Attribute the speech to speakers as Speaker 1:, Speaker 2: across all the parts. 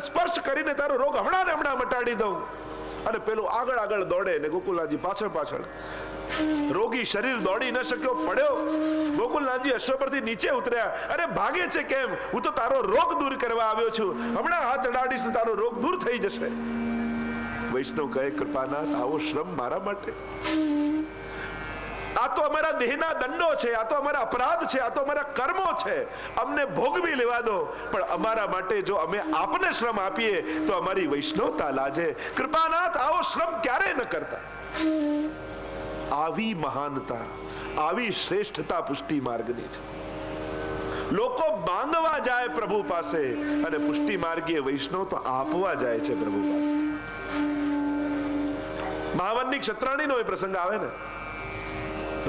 Speaker 1: સ્પર્શ કરીને તારો રોગ હમણાં ને હમણાં મટાડી દઉં. અને પેલું આગળ આગળ દોડે ને ગોકુલનાથજી પાછળ પાછળ. રોગી શરીર દોડી ન શક્યો, પડ્યો. ગોકુલનાથજી અશ્વ પરથી નીચે ઉતર્યા. અરે ભાગે છે કેમ? હું તો તારો રોગ દૂર કરવા આવ્યો છું. હમણાં હાથ અડાડીશ તો તારો રોગ દૂર થઈ જશે. વૈષ્ણવ કહે, કૃપાનાથ આવો શ્રમ મારા માટે? આ તો અમારા દેહના દંડો છે, આ તો અમારા અપરાધ છે, આ તો અમારા કર્મો છે. અમને ભોગવી લેવા દો. પણ અમારા માટે જો અમે આપને શ્રમ આપીએ તો અમારી વૈષ્ણવતા લાજે. કૃપાનાથ આવો શ્રમ ક્યારે ન કરતા. આવી મહાનતા, આવી શ્રેષ્ઠતા પુષ્ટિ માર્ગની છે. લોકો માંગવા જાય પ્રભુ પાસે અને પુષ્ટિ માર્ગીય વૈષ્ણવ તો આપવા જાય છે પ્રભુ પાસે. મહાવનની ક્ષત્રાણીનો એ પ્રસંગ આવે ને,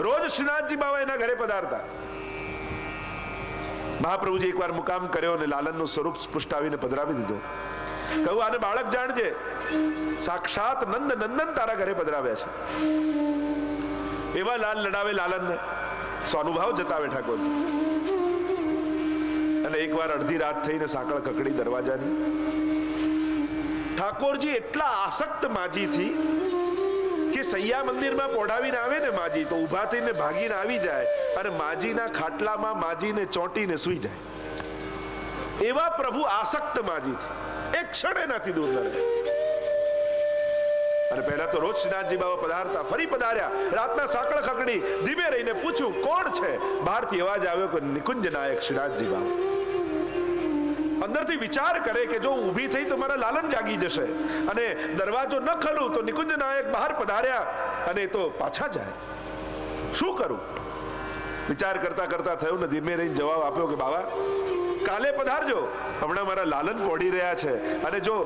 Speaker 1: રોજ શ્રીનાથજી બાબા એના ઘરે પધારતા. મહાપ્રભુજી એકવાર મુકામ કર્યો અને લાલનનું સ્વરૂપ સ્પષ્ટાવીને પધરાવી દીધો. કહ્યું, આને બાળક જાણજે, સાક્ષાત નંદ નંદન તારા ઘરે પધરાવ્યા છે. એવા લાલ લડાવે લાલનને, સ્વાનુભાવ જતાવે ઠાકોરજી. અને એકવાર અડધી રાત થઈને સાંકળ કકડી દરવાજાની. ઠાકોરજી એટલા આસક્ત માજીથી કે સૈયા મંદિરમાં પોઢાવીને આવે ને માજી તો ઊભા થઈને ભાગીને આવી જાય અને માજીના ખાટલામાં માજીને ચોંટીને સૂઈ જાય. એવા પ્રભુ આસક્ત માજીથી એક ક્ષણે નથી દૂર ન રહે. અને પહેલા તો રોજ શ્રીનાથજી બાબા પધારતા, ફરી પધાર્યા. રાતના સાંકળ ખકડી, ધીમે રહીને પૂછ્યું કોણ છે? બહારથી અવાજ આવ્યો કે નિકુંજ નાયક શ્રીનાથજી બાબા. અંદરથી વિચાર કરે કે જો ઊભી થઈ તો મારા લાલન જાગી જશે અને દરવાજો ન ખોલું તો નિકુંજ નાયક બહાર પધાર્યા અને તો પાછા જાય. શું કરું? વિચાર કરતા કરતા થયું ને ધીમે રહીને જવાબ આપ્યો કે બાબા કાલે પધારજો, હમણાં મારા લાલન પોડી રહ્યા છે અને જો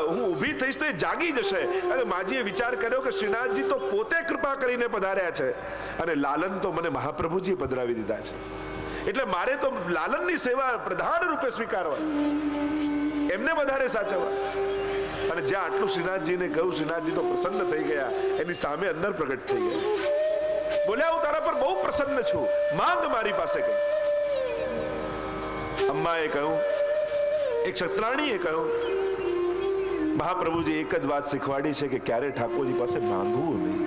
Speaker 1: હું ઊભી થઈશ તો એ જાગી જશે. અને માજીએ વિચાર કર્યો કે શ્રીનાથજી તો પોતે કૃપા કરીને પધાર્યા છે અને લાલન તો મને મહાપ્રભુજી પધરાવી દીધા છે, એટલે મારે તો લાલનની સેવા પ્રધાન રૂપે સ્વીકારવા, એમને વધારે સાચવવા. અને જ્યાં આટલું શ્રીનાથજીને કહ્યું, શ્રીનાથજી તો પ્રસન્ન થઈ ગયા, એની સામે અંદર પ્રગટ થઈ ગયા. બોલ્યા, હું તારા પર બહુ પ્રસન્ન છું, માંગ મારી પાસે. કહી અમ્માએ કહ્યું, એક ક્ષત્રાણીએ કહ્યું, મહાપ્રભુજી એક જ વાત શીખવાડી છે કે ક્યારે ઠાકોરજી પાસે માંગવું નહીં.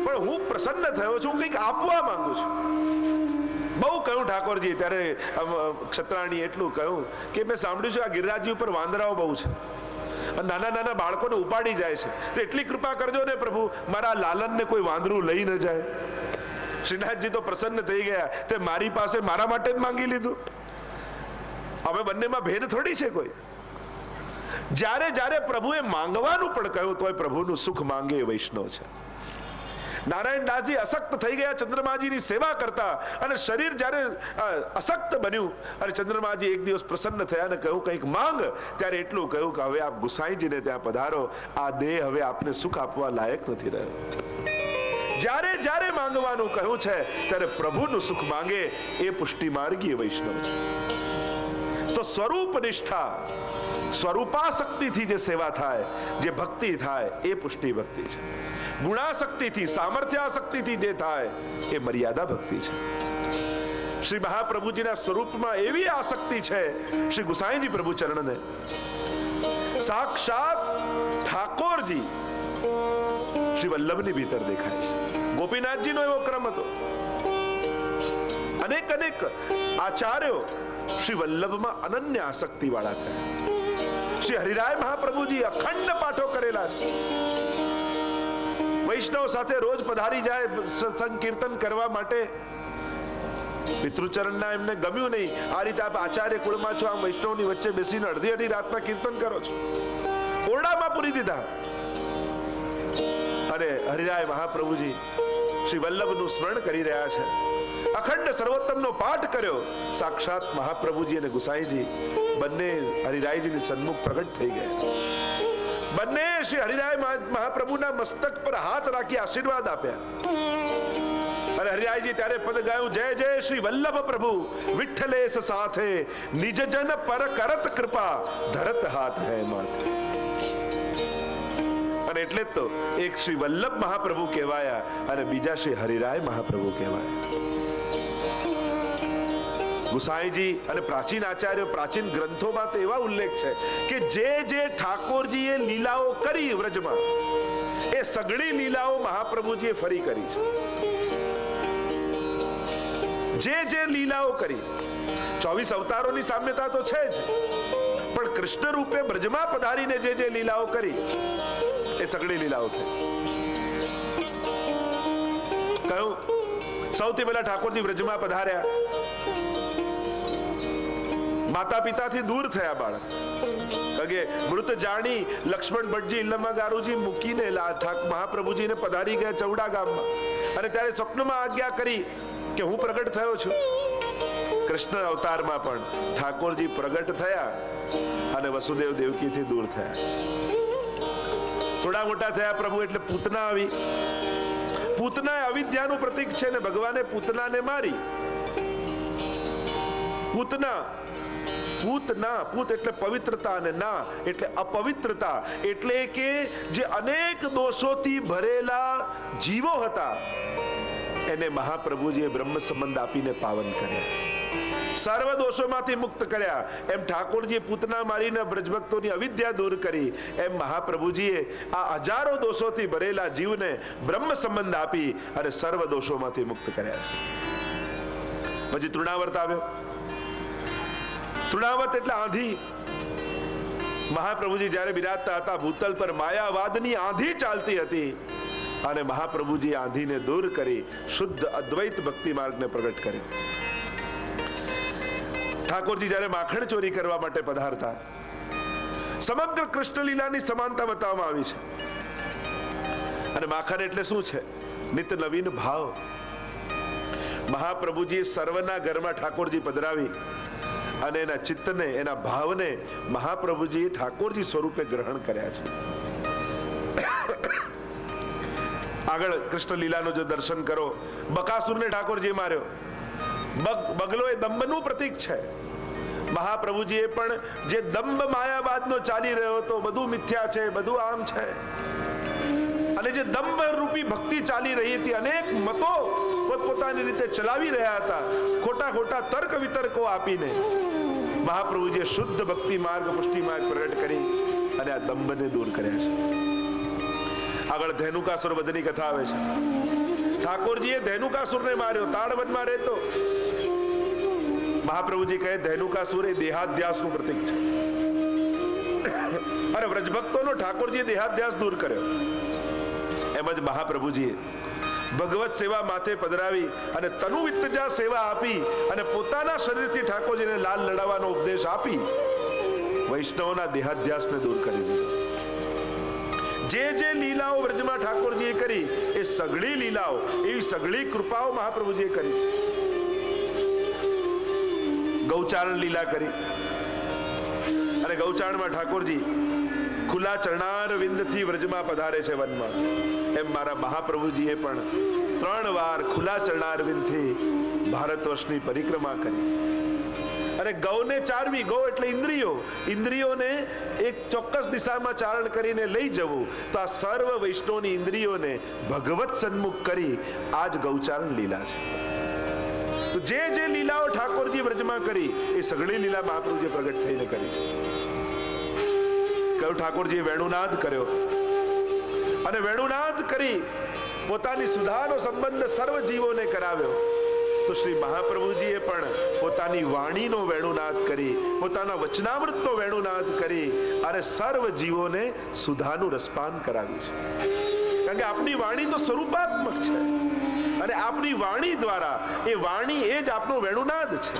Speaker 1: પણ હું પ્રસન્ન થયો છું, કંઈક આપવા માંગુ છું. બહુ કહ્યું ઠાકોરજી. ત્યારે ક્ષત્રાણી એટલું કહ્યું કે મેં સાંભળ્યું છે આ ગિરિરાજજી ઉપર વાંદરાઓ બહુ છે, નાના નાના બાળકોને ઉપાડી જાય છે, તો એટલી કૃપા કરજો ને પ્રભુ, મારા લાલનને કોઈ વાંદરું લઈ ન જાય. શ્રીનાથજી તો પ્રસન્ન થઈ ગયા. તે મારી પાસે મારા માટે જ માંગી લીધું. અમે બંનેમાં ભેદ થોડી છે કોઈ. જ્યારે જ્યારે પ્રભુએ માંગવાનું પણ કહ્યું તોય પ્રભુનું સુખ માંગે એ વૈષ્ણવ છે. નારાયણદાસજી અશક્ત થઈ ગયા ચંદ્રમાજીની સેવા કરતા, અને શરીર જ્યારે અશક્ત બન્યું અને ચંદ્રમાજી એક દિવસ પ્રસન્ન થયા અને કહ્યું કંઈક માંગ, ત્યારે એટલું કહ્યું કે હવે આપ ગુસાઈજીને ત્યાં પધારો, આ દેહ હવે આપને સુખ આપવા લાયક નથી રહ્યો. જ્યારે જ્યારે માંગવાનું કહ્યું છે ત્યારે પ્રભુનું સુખ માંગે એ પુષ્ટિ માર્ગીય વૈષ્ણવ છે. તો સ્વરૂપ નિષ્ઠા સ્વરૂપાશક્તિથી જે સેવા થાય, જે ભક્તિ થાય, એ પુષ્ટિ ભક્તિ છે. ગુણાશક્તિથી, સામર્થ્યાશક્તિથી જે થાય એ મર્યાદા ભક્તિ છે. શ્રી મહાપ્રભુજીના સ્વરૂપમાં એવી આસક્તિ છે શ્રી ગુસાઈજી પ્રભુ ચરણને. સાક્ષાત ઠાકોરજી શ્રી વલ્લભની ભીતર દેખાય છે. ગોપીનાથજીનો એવો ક્રમ હતો. અનેક અનેક આચાર્યો શ્રી વલ્લભમાં અનન્ય આસક્તિ વાળા થયા. શ્રી હરિરાય મહાપ્રભુજી અખંડ પાઠો કરેલા છે. વૈષ્ણવ સાથે રોજ પધારી જાય સંકીર્તન કરવા માટે. પિતૃચરણના એમને ગમ્યું નહીં. આ રીતે આપ આચાર્ય કુળમાં છો, આમ વૈષ્ણવની વચ્ચે બેસીને અડધી અડધી રાતના કીર્તન કરો છો. ઓરડામાં પૂરી દીધા. અને હરિરાય મહાપ્રભુજી શ્રી વલ્લભનું સ્મરણ કરી રહ્યા છે. અખંડ સર્વોત્તમનો પાઠ કર્યો. સાક્ષાત મહાપ્રભુજી અને ગુસાઈજી બંને હરિરાયજીની સન્મુખ પ્રગટ થઈ ગયા. બંને શ્રી હરિરાય મહાપ્રભુના મસ્તક પર હાથ રાખી આશીર્વાદ આપ્યા. અને હરિરાયજી ત્યારે પદ ગાયું, જય જય શ્રી વલ્લભ પ્રભુ વિઠ્ઠલેશ સાથે નિજ જન પર કરત કૃપા ધરત હાથ હે માથે. અને એટલે જ તો એક શ્રી વલ્લભ મહાપ્રભુ કહેવાયા અને બીજા શ્રી હરિરાય મહાપ્રભુ કહેવાયા. ગુસાઈજી અને પ્રાચીન આચાર્યો, પ્રાચીન ગ્રંથોમાં તો એવા ઉલ્લેખ છે કે જે ઠાકોરજીએ લીલાઓ કરી વ્રજમાં, એ સગળી લીલાઓ મહાપ્રભુજીએ ફરી કરી છે. જે લીલાઓ કરી, 24 અવતારોની સામ્યતા તો છે જ, પણ કૃષ્ણ રૂપે બ્રજમાં પધારીને જે લીલાઓ કરી એ સગળી લીલાઓ થઈ. કહ્યું સૌથી પહેલા ઠાકોરજી બ્રજમાં પધાર્યા. માતા પિતાથી દૂર થયા બાળક. કે મૃત જાણી લક્ષ્મણ ભટ્ટજી ઇલ્લમા ગારુજી મૂકીને મહાપ્રભુજીને પધારી ગયા ચૌડા ગામમાં. અને ત્યારે સ્વપ્નમાં આજ્ઞા કરી કે હું પ્રગટ થયો છું. કૃષ્ણ અવતારમાં પણ ઠાકોરજી પ્રગટ થયા અને વસુદેવ દેવકીથી દૂર થયા. થોડા મોટા થયા પ્રભુ એટલે પૂતના આવી. પૂતના એ અવિદ્યાનું પ્રતીક છે ને ભગવાને પૂતનાને મારી. પૂત એટલે પવિત્રતા અને ના એટલે અપવિત્રતા. એટલે કે જે અનેક દોષોથી ભરેલા જીવો હતા એને મહાપ્રભુજીએ બ્રહ્મ સંબંધ આપીને પાવન કર્યા, સર્વ દોષોમાંથી મુક્ત કર્યા. એમ ઠાકોરજીએ પૂતના મારીને બ્રજભક્તોની અવિદ્યા દૂર કરી, એમ મહાપ્રભુજીએ આ હજારો દોષોથી ભરેલા જીવને બ્રહ્મ સંબંધ આપી અને સર્વ દોષોમાંથી મુક્ત કર્યા છે. પછી તૃણાવર્ત આવ્યો. તૃણાવર્ત એટલે આંધી. મહાપ્રભુજી જ્યારે બિરાજતા હતા ભૂતલ પર માયાવાદની આંધી ચાલતી હતી અને મહાપ્રભુજી આંધીને દૂર કરી શુદ્ધ અદ્વૈત ભક્તિ માર્ગને પ્રગટ કરી. ઠાકોરજી જ્યારે માખણ ચોરી કરવા માટે પધારતા, સમગ્ર કૃષ્ણ લીલાની સમાનતા બતાવવામાં આવી છે. અને માખણ એટલે શું છે? નિત નવીન ભાવ. મહાપ્રભુજી સર્વના ઘરમાં ઠાકોરજી પધરાવી અને એના ચિત્તને, એના ભાવને મહાપ્રભુજીએ ઠાકોરજી સ્વરૂપે ગ્રહણ કર્યા છે. આગળ કૃષ્ણ લીલાનું જો દર્શન કરો, બકાસુરને ઠાકોરજીએ માર્યો. બગલો એ દંભનું પ્રતીક છે. મહાપ્રભુજીએ પણ જે દંભ માયાવાદનો ચાલી રહ્યો હતો, બધું મિથ્યા છે, બધું આમ છે, અને જે દંભ રૂપી ભક્તિ ચાલી રહી હતી, અનેક મતો પોતાની રીતે ચલાવી રહ્યા હતા, ખોટા તર્ક વિતર્કો આપીને મહાપ્રભુજીએ શુદ્ધ ભક્તિ માર્ગ, પુષ્ટિ માર્ગ પ્રગટ કરી અને આ દંભને દૂર કર્યા છે. આગળ ધેનુકાસુર વધની કથા આવે છે. ઠાકોરજીએ ધેનુકાસુરને માર્યો, તાળવનમાં રહેતો. મહાપ્રભુજી કહે ધેનુકાસુર એ દેહાધ્યાસનું પ્રતીક છે. અને વ્રજભક્તોનો ઠાકોરજીએ દેહાધ્યાસ દૂર કર્યો. એમ જ મહાપ્રભુજીએ ભગવત સેવા માથે પધરાવી અને તનુ વિત્તજા સેવા આપી અને પોતાના શરીરથી ઠાકોરજીને લાલ લડાવવાનો ઉપદેશ આપી વૈષ્ણવના દેહાધ્યાસને દૂર કરી દીધો. જે લીલાઓ વ્રજમાં ઠાકોરજીએ કરી એ સઘળી લીલાઓ, એવી સઘળી કૃપાઓ મહાપ્રભુજીએ કરી. ગૌચારણ લીલા કરી અને ગૌચારણમાં ઠાકોરજી ખુલ્લા ચરણાર વિંદથી વ્રજમાં પધારે છે વનમાં. એમ મારા મહાપ્રભુજીએ પણ 3 વાર ખુલ્લા ચરણાર વિંદથી ભારત વર્ષની પરિક્રમા કરી અને ગૌને ચારવી, ગૌ એટલે ઇન્દ્રિયો, ઇન્દ્રિયોને એક ચોક્કસ દિશામાં ચારણ કરીને લઈ જવું, તો આ સર્વ વૈષ્ણવની ઇન્દ્રિયોને ભગવત સન્મુખ કરી આ જ ગૌચારણ લીલા છે. તો જે જે લીલાઓ ઠાકોરજી વ્રજમાં કરી એ સઘળી લીલા મહાપ્રભુજીએ પ્રગટ થઈને કરી છે. કયું ઠાકોરજીએ વેણુનાદ કર્યો અને વેણુનાદ કરી પોતાની સુધાનો સંબંધ સર્વ જીવોને કરાવ્યો. તો શ્રી મહાપ્રભુજીએ પણ પોતાની વાણીનો વેણુનાદ કરી, પોતાના વચનામૃતનો વેણુનાદ કરી અને સર્વ જીવોને સુધાનું રસપાન કરાવ્યું છે. કારણ કે આપણી વાણી તો સ્વરૂપાત્મક છે અને આપણી વાણી દ્વારા એ વાણી એ જ આપનો વેણુનાદ છે.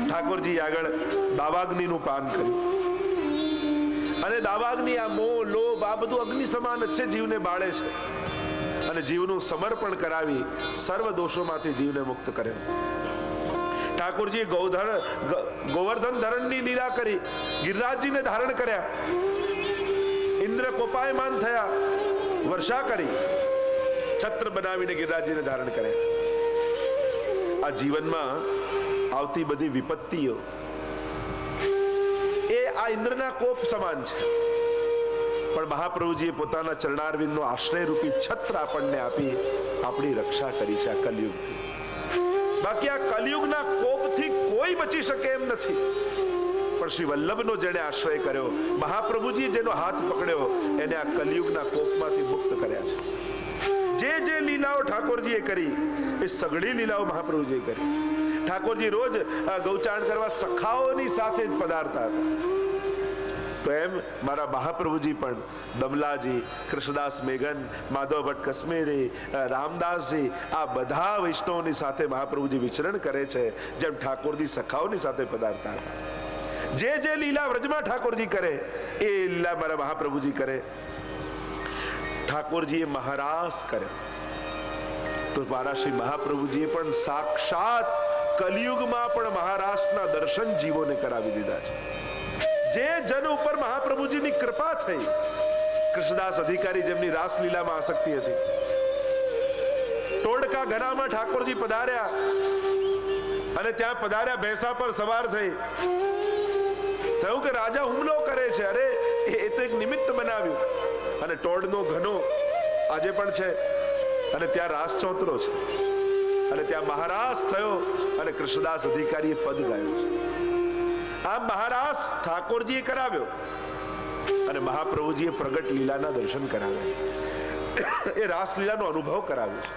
Speaker 1: ઠાકોરજી આગળ દાવાગ્નિનું પાન કર્યું અને દાવાગ્નિ આ મોહ લોભ આ બધું અગ્નિ સમાન જ છે, જીવને બાળે છે અને જીવનું સમર્પણ કરાવી સર્વ દોષોમાંથી જીવને મુક્ત કર્યો. ઠાકોરજીએ ગોવર્ધન ધરણની લીલા કરી, ગિરિરાજજીને ધારણ કર્યા, ઇન્દ્ર કોપાયમાન થયા, વર્ષા કરી, છત્ર બનાવીને ગિરિરાજજીને ધારણ કર્યા. આ જીવનમાં આવતી બધી વિપત્તિઓ એ આ ઇન્દ્રના કોપ સમાન છે, પણ મહાપ્રભુજીએ પોતાના ચરણારવિંદનો આશ્રય રૂપી છત્ર આપણને આપી આપણી રક્ષા કરી છે આ કલયુગથી. બાકી આ કલયુગના કોપથી કોઈ બચી શકે એમ નથી, પણ શ્રી વલ્લભનો જેને આશ્રય કર્યો, મહાપ્રભુજીએ જેનો હાથ પકડ્યો, એને આ કલયુગના કોપમાંથી મુક્ત કર્યા છે. જે જે લીલાઓ ઠાકોરજીએ કરી એ સઘળી લીલાઓ મહાપ્રભુજીએ કરી. ઠાકોરજી રોજ ગૌચારણ કરવા સખાઓની સાથે જ પધારતા હતા. તો એમ મારા મહાપ્રભુજી પણ દમલાજી, કૃષ્ણદાસ મેઘન, માધવ ભટ્ટ કશ્મીરી, રામદાસજી આ બધા વૈષ્ણવોની સાથે મહાપ્રભુજી વિચરણ કરે છે, જેમ ઠાકોરજી સખાઓની સાથે પધારતા હતા. જે જે લીલા વ્રજમાં ઠાકોરજી કરે એ લીલા મારા મહાપ્રભુજી કરે. ઠાકોરજીએ મહારાસ કર્યો તો મારા શ્રી મહાપ્રભુજીએ પણ સાક્ષાત કલિયુગમાં પણ મહારાસના દર્શન જીવોને કરાવી દીધા છે. જે જન ઉપર મહાપ્રભુજીની કૃપા થઈ, કૃષ્ણદાસ અધિકારી જેમની રાસલીલામાં આસક્તિ હતી, ટોડકા ઘરામાં ઠાકોરજી પધાર્યા અને ત્યાં પધાર્યા, ભેંસા પર સવાર થઈ, થયું કે રાજા હુમલો કરે છે. અરે એ તો એક નિમિત્ત બનાવ્યું અને ટોડનો ઘનો આજે પણ છે અને ત્યાં રાસ ચોતરો છે અને ત્યાં મહારાસ થયો અને કૃષ્ણદાસ અધિકારીએ પદ ગાયું છે. આ મહારાસ ઠાકોરજીએ કરાવ્યો અને મહાપ્રભુજીએ પ્રગટ લીલાના દર્શન કરાવ્યા, એ રાસલીલાનો અનુભવ કરાવ્યો છે.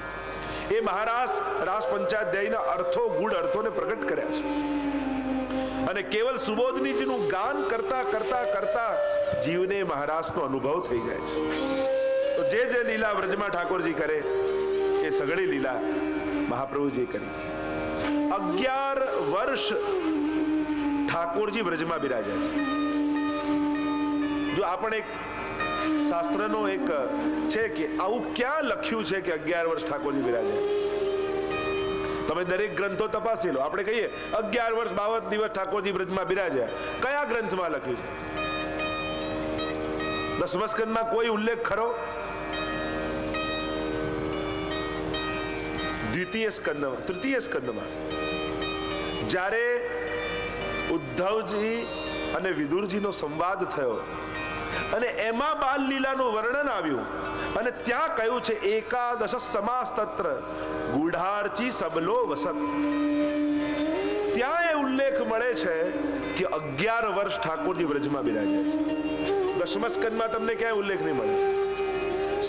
Speaker 1: એ મહારાસ રાસ પંચાધ્યાયના અર્થો, ગૂઢ અર્થોને પ્રગટ કર્યા છે અને કેવલ સુબોધનીજીનું ગાન કરતા કરતા કરતા જીવને મહારાસનો અનુભવ થઈ જાય છે. તો જે જે લીલા વ્રજમાં ઠાકોરજી કરે એ સઘળી લીલા મહાપ્રભુજી કરી. 11 વર્ષ ઠાકોરજી વ્રજમાં બિરાજ્યા છે. જો આપણે એક શાસ્ત્રનો એક છે કે આવું ક્યાં લખ્યું છે કે 11 વર્ષ ઠાકોરજી બિરાજ્યા. તમે દરેક ગ્રંથો તપાસી લો, આપણે કહીએ 11 વર્ષ 52 દિવસ ઠાકોરજી વ્રજમાં બિરાજ્યા, કયા ગ્રંથમાં લખ્યું છે? દસમા સ્કંદમાં કોઈ ઉલ્લેખ ખરો? દ્વિતીય સ્કંદમાં, તૃતીય સ્કંદમાં જ્યારે ઉદ્ધવજી અને વિદુરજીનો સંવાદ થયો અને એમાં બાલ લીલાનું વર્ણન આવ્યું અને ત્યાં કહ્યું છે એકાદશ સમાસ તત્ર ગુઢાર્ચી સબલો વસત. ત્યાં એ ઉલ્લેખ મળે છે કે 11 વર્ષ ઠાકોરજી વ્રજમાં બિરાજ્યા છે. દસમા સ્કંદમાં તમને ક્યાંય ઉલ્લેખ નહીં મળે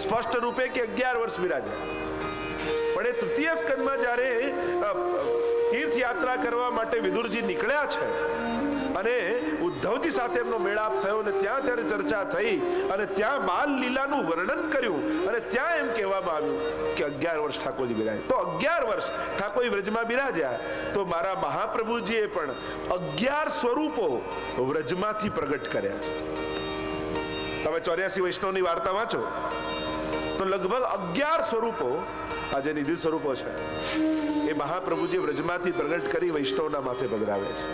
Speaker 1: સ્પષ્ટ રૂપે કે 11 વર્ષ બિરાજ્યા. પણ એ તૃતીય સ્કંદમાં જ્યારે તીર્થયાત્રા કરવા માટે વિદુરજી નીકળ્યા છે અને ઉદ્ધવજી સાથે એમનો મેળાપ થયો અને ત્યાં ત્યારે ચર્ચા થઈ અને ત્યાં બાલ લીલાનું વર્ણન કર્યું અને ત્યાં એમ કહેવામાં આવ્યું કે 11 વર્ષ ઠાકોરજી બિરાજ્યા. તો 11 વર્ષ ઠાકોરજી વ્રજમાં બિરાજ્યા. તો મારા મહાપ્રભુજીએ પણ 11 સ્વરૂપો વ્રજમાંથી પ્રગટ કર્યા છે. તમે 84 વૈષ્ણવની વાર્તા વાંચો તો લગભગ 11 સ્વરૂપો આ જે નિધિ સ્વરૂપો છે એ મહાપ્રભુજી વ્રજમાંથી પ્રગટ કરી વૈષ્ણવના માથે પધરાવે છે.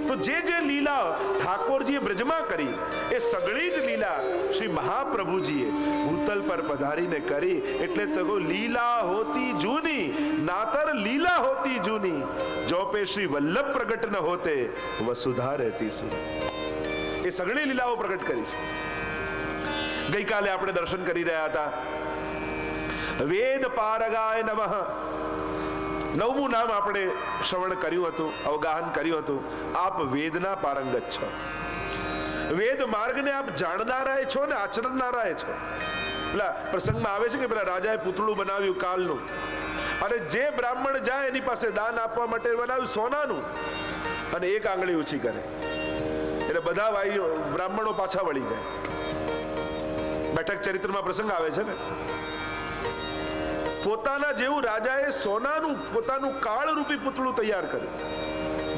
Speaker 1: તો જે લીલા ઠાકોરજીએ બ્રજમાં કરી એ સગળી જ લીલા શ્રી મહાપ્રભુજીએ ભૂતલ પર પધારીને કરી. એટલે તો લીલા હોતી જૂની નાતર લીલા હોતી જૂની, જો પે શ્રી વલ્લભ પ્રગટ ન હોતે વસુધા રહેતી શું. એ સગળી લીલાઓ પ્રગટ કરી છે. ગઈકાલે આપણે દર્શન કરી રહ્યા હતા વેદ પારગાય નમઃ. 9મું નામ આપણે શ્રવણ કર્યું હતું, અવગાહન કર્યું હતું. આપ વેદના પારંગત છો, વેદ માર્ગને આપ જાણનારાય છો ને આચરનારાય છો. પેલા પ્રસંગમાં આવે છે કે પેલા રાજાએ પૂતળું બનાવ્યું કાલનું, અને જે બ્રાહ્મણ જાય એની પાસે દાન આપવા માટે બનાવ્યું સોનાનું, અને એક આંગળી ઊંચી કરે એટલે બધા બ્રાહ્મણો પાછા વળી જાય. બેઠક ચરિત્રમાં પ્રસંગ આવે છે ને, પોતાના જેવું રાજાએ સોનાનું પોતાનું કાળરૂપી પૂતળું તૈયાર કર્યું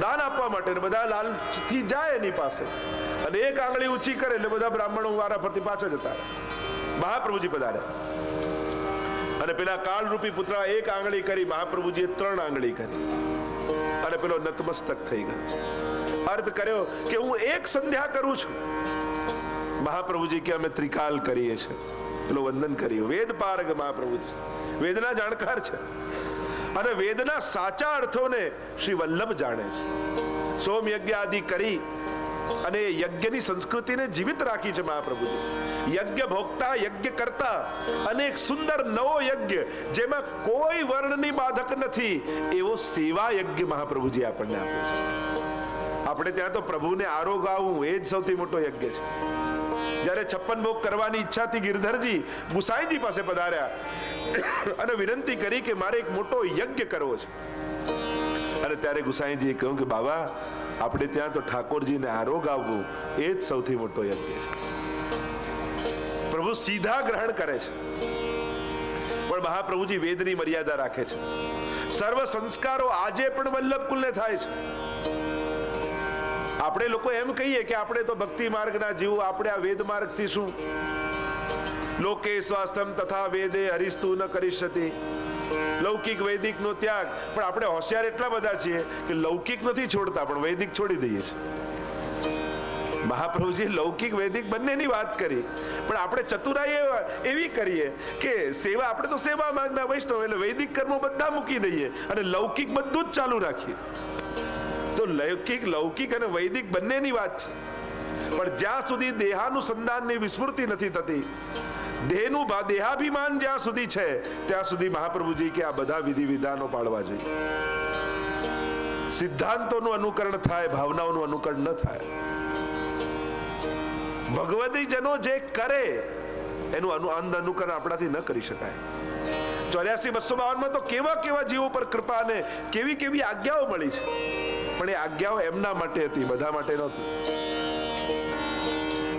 Speaker 1: દાન આપવા માટે, બધા લાલચથી જાય એની પાસે, અને એક આંગળી ઊંચી કરે એટલે બધા બ્રાહ્મણો વારા ફરતી પાછા જતા રહે. મહાપ્રભુજી પધાર્યા અને પેલા કાળરૂપી પુતળા એક આંગળી કરી, મહાપ્રભુજીએ 3 આંગળી કરી, અને પેલો નતમસ્તક થઈ ગયો. અર્થ કર્યો કે હું એક સંધ્યા કરું છું. મહાપ્રભુજી કે અમે ત્રિકાલ કરીએ છીએ. પેલો વંદન કર્યું. વેદ પારગ મહાપ્રભુજી વેદના જાણકાર છે, અને વેદના સાચા અર્થોને શ્રી વલ્લભ જાણે છે. સોમ યજ્ઞ આદિ કરી અને યજ્ઞની સંસ્કૃતિને જીવિત રાખી છે મહાપ્રભુજી. યજ્ઞ ભોગતા, યજ્ઞ કરતા, અને એક સુંદર નવો યજ્ઞ જેમાં કોઈ વર્ણની બાધક નથી એવો સેવા યજ્ઞ મહાપ્રભુજી આપણને આપ્યો છે. આપણે ત્યાં તો પ્રભુને આરોગાવવું એ જ સૌથી મોટો યજ્ઞ છે. જ્યારે 56 ભોગ કરવાની ઈચ્છાથી ગિરધરજી ગુસાઈજી પાસે પધાર્યા અને વિનંતી કરી કે મારે એક મોટો યજ્ઞ કરવો છે. અને ત્યારે ગુસાઈજીએ કહ્યું કે બાબા, આપણે ત્યાં તો ઠાકોરજીને આરોગ આવવું એ જ સૌથી મોટો યજ્ઞ છે. પ્રભુ સીધા ગ્રહણ કરે છે, પણ મહાપ્રભુજી વેદની મર્યાદા રાખે છે. સર્વ સંસ્કારો આજે પણ વલ્લભ કુલને થાય છે. આપણે લોકો એમ કહીએ કે આપણે તો ભક્તિ માર્ગના જીવ, આપણે આ વેદ માર્ગથી શું? લોકે સ્વાસ્થ્યમ તથા વેદે હરિસ્તુ ન કરીશતી. લૌકિક વૈદિક નો ત્યાગ. પણ આપણે હોશિયાર એટલા બધા છીએ કે લૌકિક નથી છોડતા પણ વૈદિક છોડી દઈએ છીએ. મહાપ્રભુજી લૌકિક વૈદિક બંનેની વાત કરી, પણ આપણે ચતુરાઈ એવી કરીએ કે સેવા, આપણે તો સેવા માર્ગના વૈષ્ણવ એટલે વૈદિક કર્મો બધા મૂકી દઈએ અને લૌકિક બધું જ ચાલુ રાખીએ. તો લૌકિક અને વૈદિક બંનેની વાત છે, પણ જ્યાં સુધી દેહાનુસંધાનની વિસ્મૃતિ નથી થતી, દેહનું દેહાભિમાન જ્યાં સુધી છે ત્યાં સુધી મહાપ્રભુજી કે આ બધા વિધિ વિધાનો પાળવા જોઈએ. સિદ્ધાંતોનું અનુકરણ થાય, ભાવનાઓનું અનુકરણ ન થાય. ભગવદી જનો જે કરે એનું અનુકરણ આપણાથી ન કરી શકાય. 84-252 તો કેવા કેવા જીવો પર કૃપા અને કેવી કેવી આજ્ઞાઓ મળી છે, પણ એ આજ્ઞાઓ એમના માટે હતી, બધા માટે નહોતી.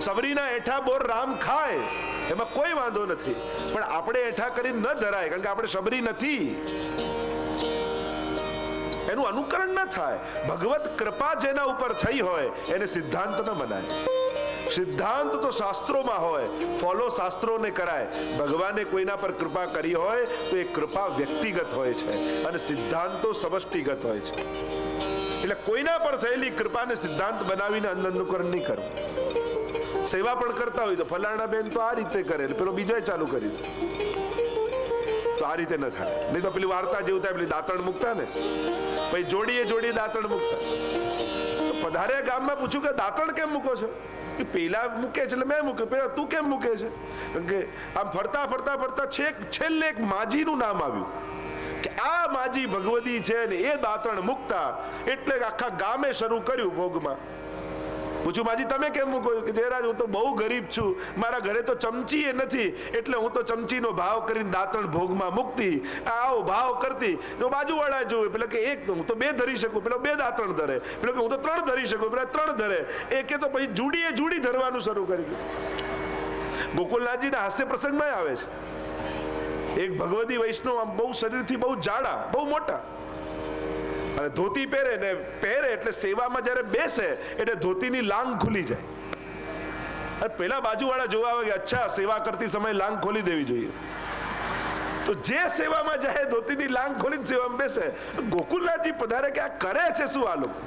Speaker 1: સબરીના એઠા બોર રામ ખાય એમાં કોઈ વાંધો નથી, પણ આપણે એઠા કરીને ન ધરાય, કારણ કે આપણે સબરી નથી. એનું અનુકરણ ન થાય. ભગવત કૃપા જેના ઉપર થઈ હોય એને સિદ્ધાંત ન બનાય. સિદ્ધાંત તો શાસ્ત્રોમાં હોય, ફોલો શાસ્ત્રોને કરાય. ભગવાને કોઈના પર કૃપા કરી હોય તો એ કૃપા વ્યક્તિગત હોય છે અને સિદ્ધાંતો સમષ્ટિગત હોય છે. એટલે કોઈના પર થયેલી કૃપાને સિદ્ધાંત બનાવીને અનુકરણ નહીં કરવું. સેવા પણ કરતા હોય તો ફલાણા બેન તો આ રીતે કરે, પેલો બીજો ચાલુ કરી, તો આ રીતે ન થાય. નહીં તો પેલી વાર્તા જેવું થાય, પેલી દાંતણ મૂકતા ને, પછી જોડીએ દાંતણ મૂકતા. પધાર્યા ગામમાં પૂછ્યું કે દાંતણ કેમ મૂકો છો? કે પેલા મૂકે છે એટલે મેં મૂક્યું. પેલા તું કેમ મૂકે છે? કારણ કે આમ ફરતા ફરતા ફરતા છેલ્લે એક માજીનું નામ આવ્યું કે આ માજી ભગવતી છે ને એ દાંતણ મૂકતા, એટલે આખા ગામે શરૂ કર્યું ભોગમાં. પૂછ્યું માજી તમે કેમ મૂકો? કે જયરાજ હું તો બહુ ગરીબ છું, મારા ઘરે તો ચમચી એ નથી, એટલે હું તો ચમચીનો ભાવ કરીને દાંતણ ભોગમાં મૂકતી, આવો ભાવ કરતી. તો બાજુવાળા જોવે, પેલા કે એક હું તો 2 ધરી શકું, પેલો 2 દાંતણ ધરે, પેલો કે હું તો 3 ધરી શકું, પેલા 3 ધરે. એ કે તો પછી જુડી ધરવાનું શરૂ કરી દીધું. ગોકુલનાથજીના હાસ્ય પ્રસંગમાં આવે છે, એક ભગવતી વૈષ્ણવ આમ બહુ શરીરથી બહુ જાડા, બહુ મોટા, અને ધોતી પહેરે એટલે સેવામાં જ્યારે બેસે એટલે ધોતીની લાંગ ખુલી જાય. પેલા બાજુવાળા જોવા આવે કે અચ્છા સેવા કરતી સમયે લાંગ ખોલી દેવી જોઈએ. તો જે સેવામાં જાય ધોતીની લાંગ ખોલીને સેવામાં બેસે. ગોકુલનાથજી પધારે કે આ કરે છે શું આ લોકો?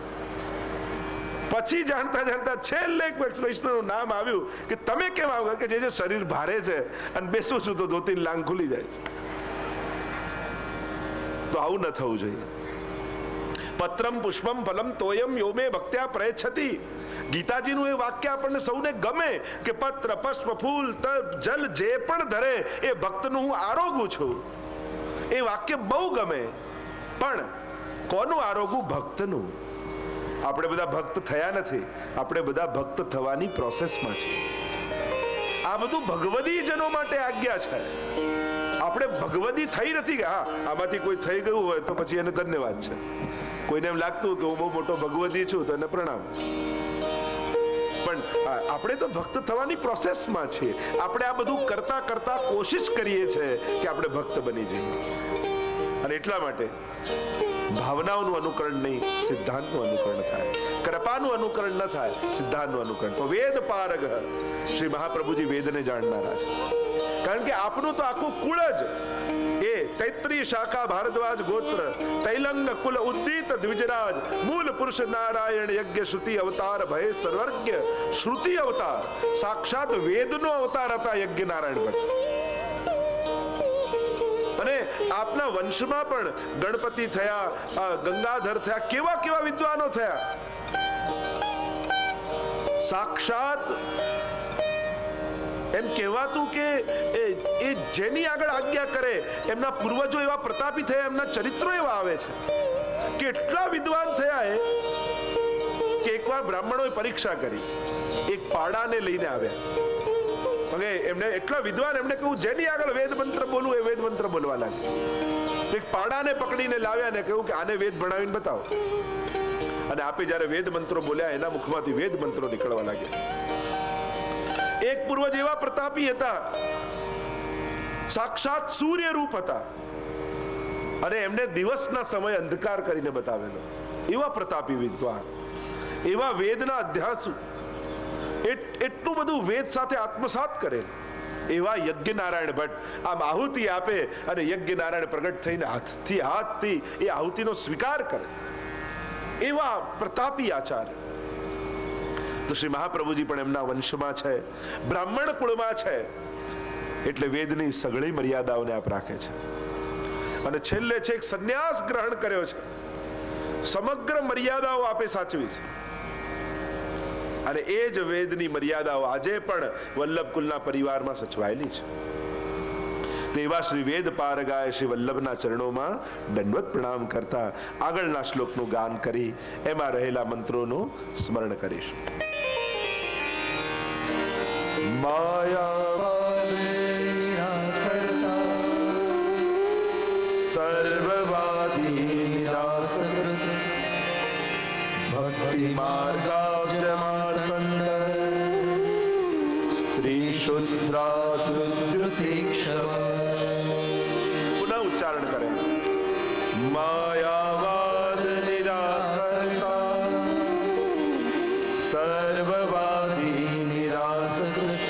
Speaker 1: પછી જાણતા જાણતા છેલ્લે એક વૈષ્ણવનું નામ આવ્યું કે તમે કેમ આવો કે જે શરીર ભારે છે અને બેસું છું તો ધોતી લાંગ ખુલી જાય છે. તો આવું ન થવું જોઈએ. પત્રમ પુષ્પમ ફલમ તોયમ યોમે ભક્ત્યા પ્રયચ્છતિ. ગીતાજીનું એ વાક્ય આપણને સૌને ગમે કે પત્ર પુષ્પ ફૂલ જલ જે પણ ધરે એ ભક્તનું હું આરોગું છું. એ વાક્ય બહુ ગમે. પણ કોનું આરોગું? ભક્તનું. આપણે બધા ભક્ત થયા નથી, આપણે બધા ભક્ત થવાની પ્રોસેસમાં છે. આ બધું ભગવદી જનો માટે આજ્ઞા છે. આપણે ભગવદી થઈ નથી કે હા આમાંથી કોઈ થઈ ગયું હોય તો પછી એને ધન્યવાદ છે. કોઈને એમ લાગતું કે હું બહુ મોટો ભગવદી છું તો એને પ્રણામ. પણ આપણે તો ભક્ત થવાની પ્રોસેસમાં છીએ. આપણે આ બધું કરતા કરતા કોશિશ કરીએ છીએ કે આપણે ભક્ત બની જઈએ. અને એટલા માટે ભાવનાઓનું અનુકરણ નહીં, સિદ્ધાંતનું અનુકરણ થાય. કૃપાનું અનુકરણ ન થાય, સિદ્ધાંતનું અનુકરણ. તો વેદ પારગ શ્રી મહાપ્રભુજી વેદને જાણનારા છે. કારણ કે આપનું તો આખું કુળ જ એ તૈત્રી શાખા ભારદ્વાજ ગોત્ર તૈલંગ કુલ ઉદ્દીત દ્વિજરાજ મૂળ પુરુષ નારાયણ યજ્ઞ શ્રુતિ અવતાર ભય સર્વજ્ઞ શ્રુતિ અવતાર સાક્ષાત વેદનો અવતાર હતા યજ્ઞ નારાયણ ભટ્ટ. અને આપના વંશમાં પણ ગણપતિ થયા, ગંગાધર થયા, કેવા કેવા વિદ્વાનો થયા. સાક્ષાત એમ કહેવાતું કે એ જેની આગળ આજ્ઞા કરે એમના પૂર્વજો એવા પ્રતાપી થયા, એમના ચરિત્રો એવા આવે છે. કેટલા વિદ્વાન થયા કે એકવાર બ્રાહ્મણોએ પરીક્ષા કરી, એક પાડાને લઈને આવ્યા. એમને એટલા વિદ્વાન, એમને કહ્યું જેની આગળ વેદ મંત્ર બોલવું એ વેદ મંત્ર બોલવા લાગે. એક પાડાને પકડીને લાવ્યા ને કહ્યું કે આને વેદ ભણાવીને બતાવો. અને આપે જયારે વેદ મંત્રો બોલ્યા એના મુખમાંથી વેદ મંત્રો નીકળવા લાગ્યા. એક પૂર્વજ એવા પ્રતાપી હતા, સાક્ષાત સૂર્ય રૂપ હતા, અને એમને દિવસના સમય અંધકાર કરીને બતાવેલો. એવા પ્રતાપી વિદ્વાન, એવા વેદના અધ્યાસુ, એટલું બધું વેદ સાથે આત્મસાત કરેલ એવા યજ્ઞ નારાયણ ભટ્ટ આમ આહુતિ આપે અને યજ્ઞ નારાયણ પ્રગટ થઈને હાથથી એ આહુતિનો સ્વીકાર કરે. એવા પ્રતાપી આચાર્ય. તો શ્રી મહાપ્રભુજી પણ એમના વંશમાં છે, બ્રાહ્મણ કુળમાં છે. એટલે વેદની સઘળી મર્યાદાઓને આપ રાખે છે. અને છેલ્લે છેક સંન્યાસ ગ્રહણ કર્યો છે. સમગ્ર મર્યાદાઓ આપે સાચવી છે. અને એ જ વેદની મર્યાદાઓ આજે પણ વલ્લભ કુલના પરિવારમાં સચવાયેલી છે. તેવા શ્રી વેદ પારગાય શ્રી વલ્લભના ચરણોમાં દંડવત પ્રણામ કરતા આગળના શ્લોકનું ગાન કરી એમાં રહેલા મંત્રોનું સ્મરણ કરીશું. સર્વવાદી નિરાસકૃત ભક્તિ માર્ગાબ્જમાર્કંડ સ્ત્રી શુદ્રાદ્યુતિક્ષવ. પુનઃ ઉચ્ચારણ કરે. માયાવાદ નિરાકર્તા સર્વવાદી નિરાસકૃત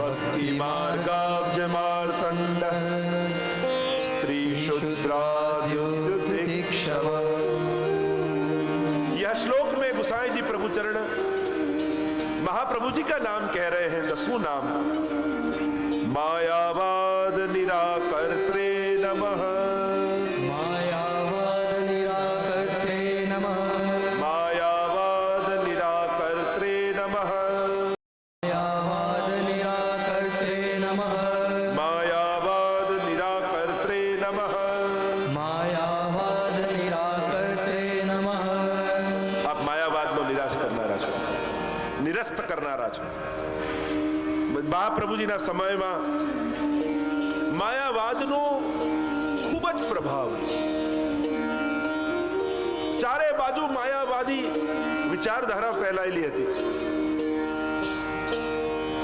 Speaker 1: ભક્તિ માર્ગાબ્જમાર્કંડ स्त्री शुद्राद्युतिक्षव. यह श्लोक में गोसाई जी प्रभु चरण महाप्रभु जी का नाम कह रहे हैं. 10वां नाम मायावाद निराकर्त्रे नमः.
Speaker 2: मायावाद निराकर्त्रे नमः.
Speaker 1: मायावाद निराकर्त्रे नमः.
Speaker 2: मायावाद निराकर्त्रे नमः.
Speaker 1: मायावाद निराकर्त्रे नमः.
Speaker 2: मायावाद निराकर्त्रे नमः.
Speaker 1: आप मायावादનો નિરાશ કરનારા છો, નિરસ્ત કરનારા છો. મહાપ્રભુજીના સમયમાં માયાવાદનો ખૂબ જ પ્રભાવ. ચારે બાજુ માયાવાદી વિચારધારા ફેલાયેલી હતી.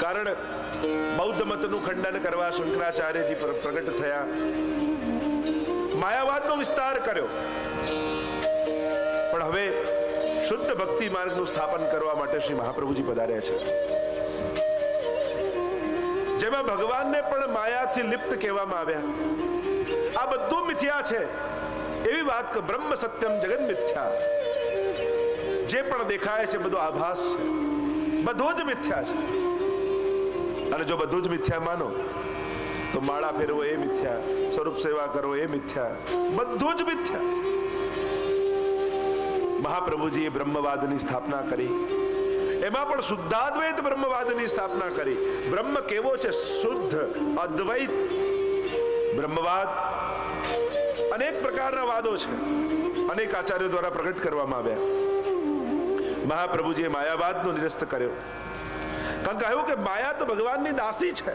Speaker 1: કારણ બૌદ્ધ મતનું ખંડન કરવા શંકરાચાર્યજી પ્રગટ થયા, માયાવાદનો વિસ્તાર કર્યો. પણ હવે શુદ્ધ ભક્તિ માર્ગનું સ્થાપન કરવા માટે શ્રી મહાપ્રભુજી પધાર્યા છે, જેમાં ભગવાનને પણ માયાથી લિપ્ત કહેવામાં આવ્યા. આ બધું મિથ્યા છે એવી વાત કે બ્રહ્મ સત્યમ જગન મિથ્યા. જે પણ દેખાય છે બધું આભાસ છે, બધું જ મિથ્યા છે. અને જો બધું જ મિથ્યા માનો તો માળા ફેરવો એ મિથ્યા, સ્વરૂપ સેવા કરો એ મિથ્યા, બધું જ મિથ્યા. મહાપ્રભુજીએ બ્રહ્મવાદની સ્થાપના કરી, એમાં પણ શુદ્ધાદ્વૈત બ્રહ્મવાદની સ્થાપના કરી. બ્રહ્મ કેવો છે? શુદ્ધ અદ્વૈત બ્રહ્મવાદ. અનેક પ્રકારના વાદો છે, અનેક આચાર્યો દ્વારા પ્રગટ કરવામાં આવ્યા. મહાપ્રભુજીએ માયાવાદનો નિરસ્ત કર્યો. કારણ કે કહ્યું કે માયા તો ભગવાનની દાસી છે.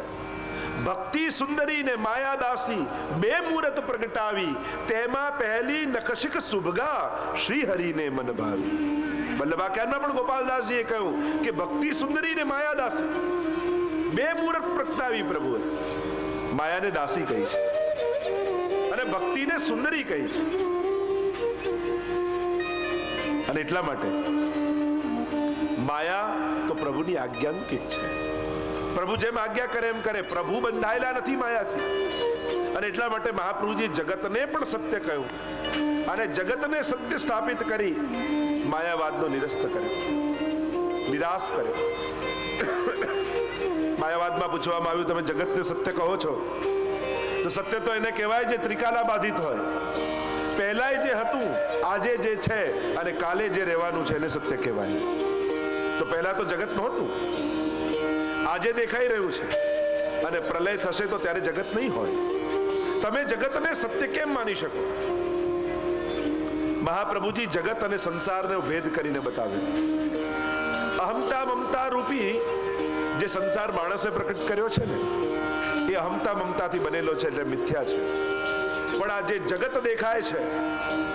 Speaker 1: ભક્તિ સુંદરી ને માયા દાસી બે મૂરત પ્રગટાવી, તેમાં પહેલી નખશિક સુભગા શ્રી હરિને મન ભાવી. વલ્લભાખ્યાનમાં પણ ગોપાલદાસજીએ કહ્યું કે ભક્તિ સુંદરી ને માયા દાસી બે મૂરત પ્રગટાવી પ્રભુએ. માયાને દાસી કહી છે અને ભક્તિને સુંદરી કહી છે. અને એટલા માટે માયા તો પ્રભુની આજ્ઞાંકિત છે. પ્રભુ જેમ આજ્ઞા કરે એમ કરે. પ્રભુ બંધાયેલા નથી માયાથી. અને એટલા માટે મહાપ્રભુજી જગતને પણ સત્ય કહ્યું અને જગતને સત્ય સ્થાપિત કરી માયાવાદનો નિરસ્ત કર્યો, નિરાશ કર્યો. માયાવાદમાં પૂછવામાં આવ્યું, તમે જગતને સત્ય કહો છો તો સત્ય તો એને કહેવાય જે ત્રિકાલા બાધિત હોય. પહેલાય જે હતું, આજે જે છે અને કાલે જે રહેવાનું છે એને સત્ય કહેવાય. તો પહેલા તો જગત નહોતું, આજે દેખાઈ રહ્યું છે અને પ્રલય થશે તો ત્યારે જગત નહીં હોય. તમે જગતને સત્ય કેમ માની શકો? મહાપ્રભુજી જગત અને સંસારને ભેદ કરીને બતાવ્યો. અહમતા મમતા રૂપી જે સંસાર માણસે પ્રકટ કર્યો છે ને, એ અહમતા મમતાથી બનેલો છે, એટલે મિથ્યા છે. પણ આ જે જગત દેખાય છે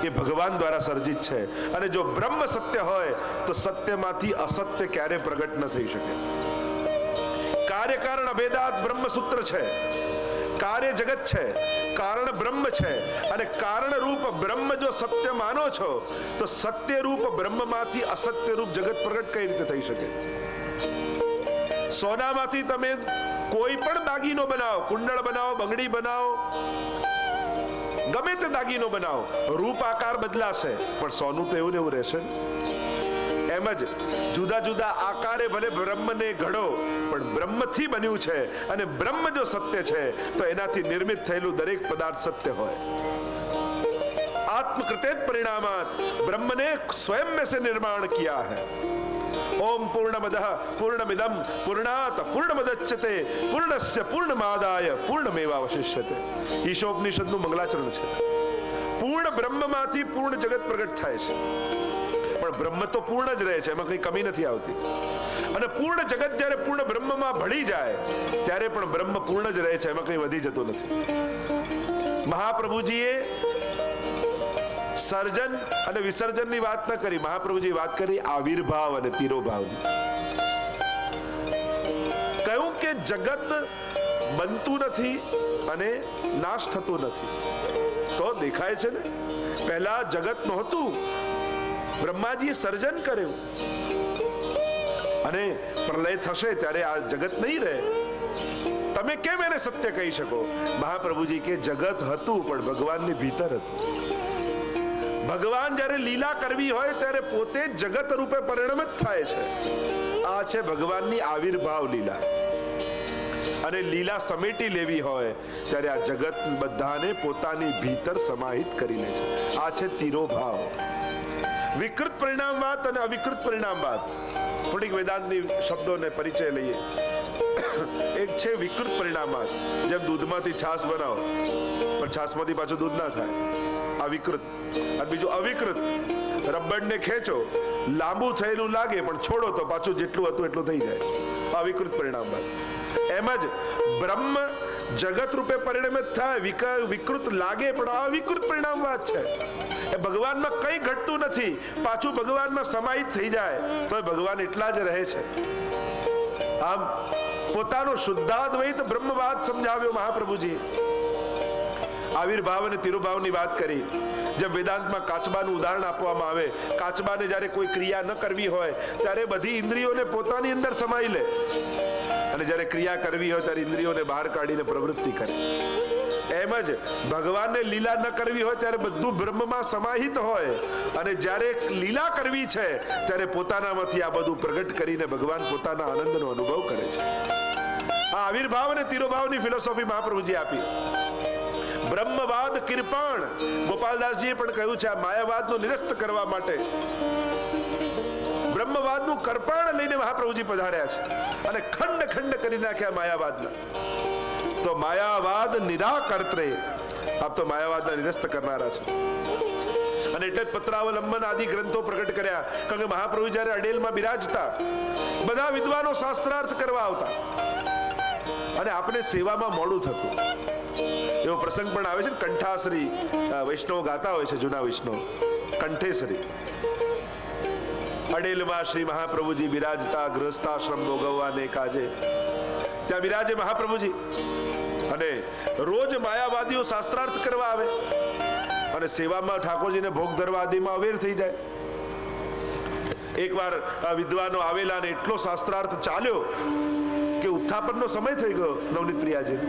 Speaker 1: એ ભગવાન દ્વારા સર્જિત છે. અને જો બ્રહ્મ સત્ય હોય તો સત્યમાંથી અસત્ય ક્યારે પ્રગટ ન થઈ શકે. કાર્ય કારણ અભેદાત બ્રહ્મ સૂત્ર છે. કાર્ય જગત છે, કારણ બ્રહ્મ છે. અને કારણ રૂપ બ્રહ્મ જો સત્ય માનો છો તો સત્ય રૂપ બ્રહ્મમાંથી અસત્ય રૂપ જગત પ્રગટ કઈ રીતે થઈ શકે? સોનામાંથી તમે કોઈ પણ દાગીનો બનાવો, કુંડળ બનાવો, બંગડી બનાવો, ગમે તે દાગીનો બનાવો, રૂપ આકાર બદલાશે પણ સોનું તો એવું ને એવું રહેશે. એમ જ જુદા જુદા આકારે ભલે બ્રહ્મને ઘડો પણ બ્રહ્મથી બન્યું છે. અને બ્રહ્મ જો સત્ય છે તો એનાથી નિર્મિત થયેલું દરેક પદાર્થ સત્ય હોય. आत्मकृतेत परिणामात ब्रह्म ने स्वयं में से निर्माण किया है. ओम पूर्णमदः पूर्णमिदं पूर्णात् पूर्णमुदच्यते पूर्णस्य पूर्णमादाय पूर्णमेवावशिष्यते. ईशोपनिषदનું મંગલાચરણ છે. પૂર્ણ બ્રહ્મમાંથી પૂર્ણ જગત પ્રગટ થાય છે. પણ બ્રહ્મ તો પૂર્ણ જ રહે છે, એમાં કઈ કમી નથી આવતી. અને પૂર્ણ જગત જ્યારે પૂર્ણ બ્રહ્મમાં ભળી જાય ત્યારે પણ બ્રહ્મ પૂર્ણ જ રહે છે, એમાં કઈ વધી જતું નથી. મહાપ્રભુજીએ સર્જન અને વિસર્જનની વાત ન કરી. મહાપ્રભુજી વાત કરી આવિર્ભાવ અને તિરોભાવની. કહ્યું કે જગત બનતું નથી અને નાશ થતું નથી. તો દેખાય છે ને, પહેલા જગત નહોતું, બ્રહ્માજીએ સર્જન કર્યું અને પ્રલય થશે ત્યારે આ જગત નહીં રહે. તમે કેમ એને સત્ય કહી શકો? મહાપ્રભુજી કે જગત હતું પણ ભગવાનની ભીતર હતું. ભગવાન જ્યારે લીલા કરવી હોય ત્યારે પોતે જગત રૂપે પરિણમિત થાય છે. આ છે ભગવાનની આવિર્ભાવ લીલા. અને લીલા સમેટી લેવી હોય ત્યારે આ જગત બધાને પોતાની ભીતર સમાહિત કરી લે છે. આ છે તિરોભાવ. વિકૃત પરિણામવાદ અને અવિકૃત પરિણામવાદ. થોડીક વેદાંતની શબ્દોને પરિચય લઈએ. એક છે વિકૃત પરિણામવાદ, જેમ દૂધમાંથી છાશ બનાવો પણ છાશમાંથી પાછું દૂધ ના થાય, આ વિકૃત. અને બીજું અવિકૃત, રબરને ખેંચો, લાંબુ થયેલું લાગે પણ છોડો તો પાછું જેટલું હતું એટલું થઈ જાય, અવિકૃત પરિણામવાદ. એમ જ બ્રહ્મ જગત રૂપે પરિણમિત થાય, વિકૃત લાગે પણ અવિકૃત પરિણામવાદ છે. એ ભગવાનમાં કંઈ ઘટતું નથી, પાછું ભગવાનમાં સમાહિત થઈ જાય તો ભગવાન એટલા જ રહે છે. આમ પોતાનો શુદ્ધાદ્વૈત બ્રહ્મવાદ સમજાવ્યો મહાપ્રભુજી. આવિર્ભાવ અને તિરુભાવની વાત કરી. જેમ વેદાંતમાં કાચબાનું ઉદાહરણ આપવામાં આવે, કાચબાને જ્યારે કોઈ ક્રિયા ન કરવી હોય ત્યારે બધી ઇન્દ્રિયોને પોતાની અંદર સમાઈ લે, અને જ્યારે ક્રિયા કરવી હોય ત્યારે ઇન્દ્રિયોને બહાર કાઢીને પ્રવૃત્તિ કરે. એમ જ ભગવાનને લીલા ન કરવી હોય ત્યારે બધું બ્રહ્મમાં સમાહિત હોય, અને જ્યારે લીલા કરવી છે ત્યારે પોતાનામાંથી આ બધું પ્રગટ કરીને ભગવાન પોતાના આનંદનો અનુભવ કરે છે. આ આવિર્ભાવ અને તિરોભાવની ફિલોસોફી મહાપ્રભુજી આપી. બ્રહ્મવાદ કિર્પણ, ગોપાલદાસજીએ પણ કહ્યું છે, આ માયાવાદનો નિરસ્ત કરવા માટે બ્રહ્મવાદનું કર્પણ લઈને મહાપ્રભુજી પધાર્યા છે અને ખંડ ખંડ કરી નાખ્યા માયાવાદના. તો માયાવાદ નિરાકર્ત્રે, આપ તો માયાવાદના નિરસ્ત કરનારા છે. અને એટલે જ પત્રાવલંબન આદિ ગ્રંથો પ્રગટ કર્યા. કારણ કે મહાપ્રભુ જ્યારે અડેલમાં બિરાજતા, બધા વિદ્વાનો શાસ્ત્રાર્થ કરવા આવતા અને આપણે સેવામાં મોડું થતું. એવો પ્રસંગ પણ આવે છે ને, કંઠાશ્રી વૈષ્ણવ ગાતા હોય છે, જૂના વૈષ્ણવ કંઠેશ્રી. અડેલમાં શ્રી મહાપ્રભુજી બિરાજતા, ગૃહસ્થાશ્રમ ભોગવવાને કાજે ત્યાં બિરાજે મહાપ્રભુજી, અને રોજ માયાવાદીઓ શાસ્ત્રાર્થ કરવા આવે અને સેવામાં ઠાકોરજીને ભોગ ધરવા આદિમાં અવેર થઈ જાય. એકવાર વિદ્વાનો આવેલા અને એટલો શાસ્ત્રાર્થ ચાલ્યો કે ઉત્થાપનનો સમય થઈ ગયો નવનીત પ્રિયાજી.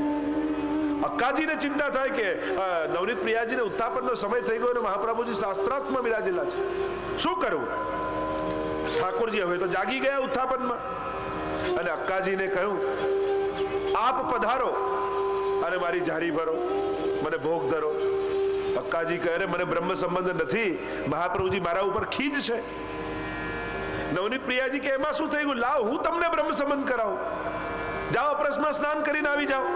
Speaker 1: અક્કાજીને ચિંતા થાય કે નવનીત પ્રિયાજીને ઉત્થાપનનો સમય થઈ ગયો અને મહાપ્રભુજી શાસ્ત્રાર્થમાં બિરાજેલા છે, શું કરવું? ઠાકોરજી હવે તો જાગી ગયા ઉત્થાપનમાં, અને અક્કાજીને કહ્યું, આપ પધારો અને મારી જારી ભરો, મને ભોગ ધરો. અક્કાજી કહે, મને બ્રહ્મ સંબંધ નથી, મહાપ્રભુજી મારા ઉપર ખીજ છે. નવનીત પ્રિયાજી કે એમાં શું થઈ ગયું? લાવ, હું તમને બ્રહ્મ સંબંધ કરાવું. જાઓ, અપરસમાં સ્નાન કરીને આવી જાઓ.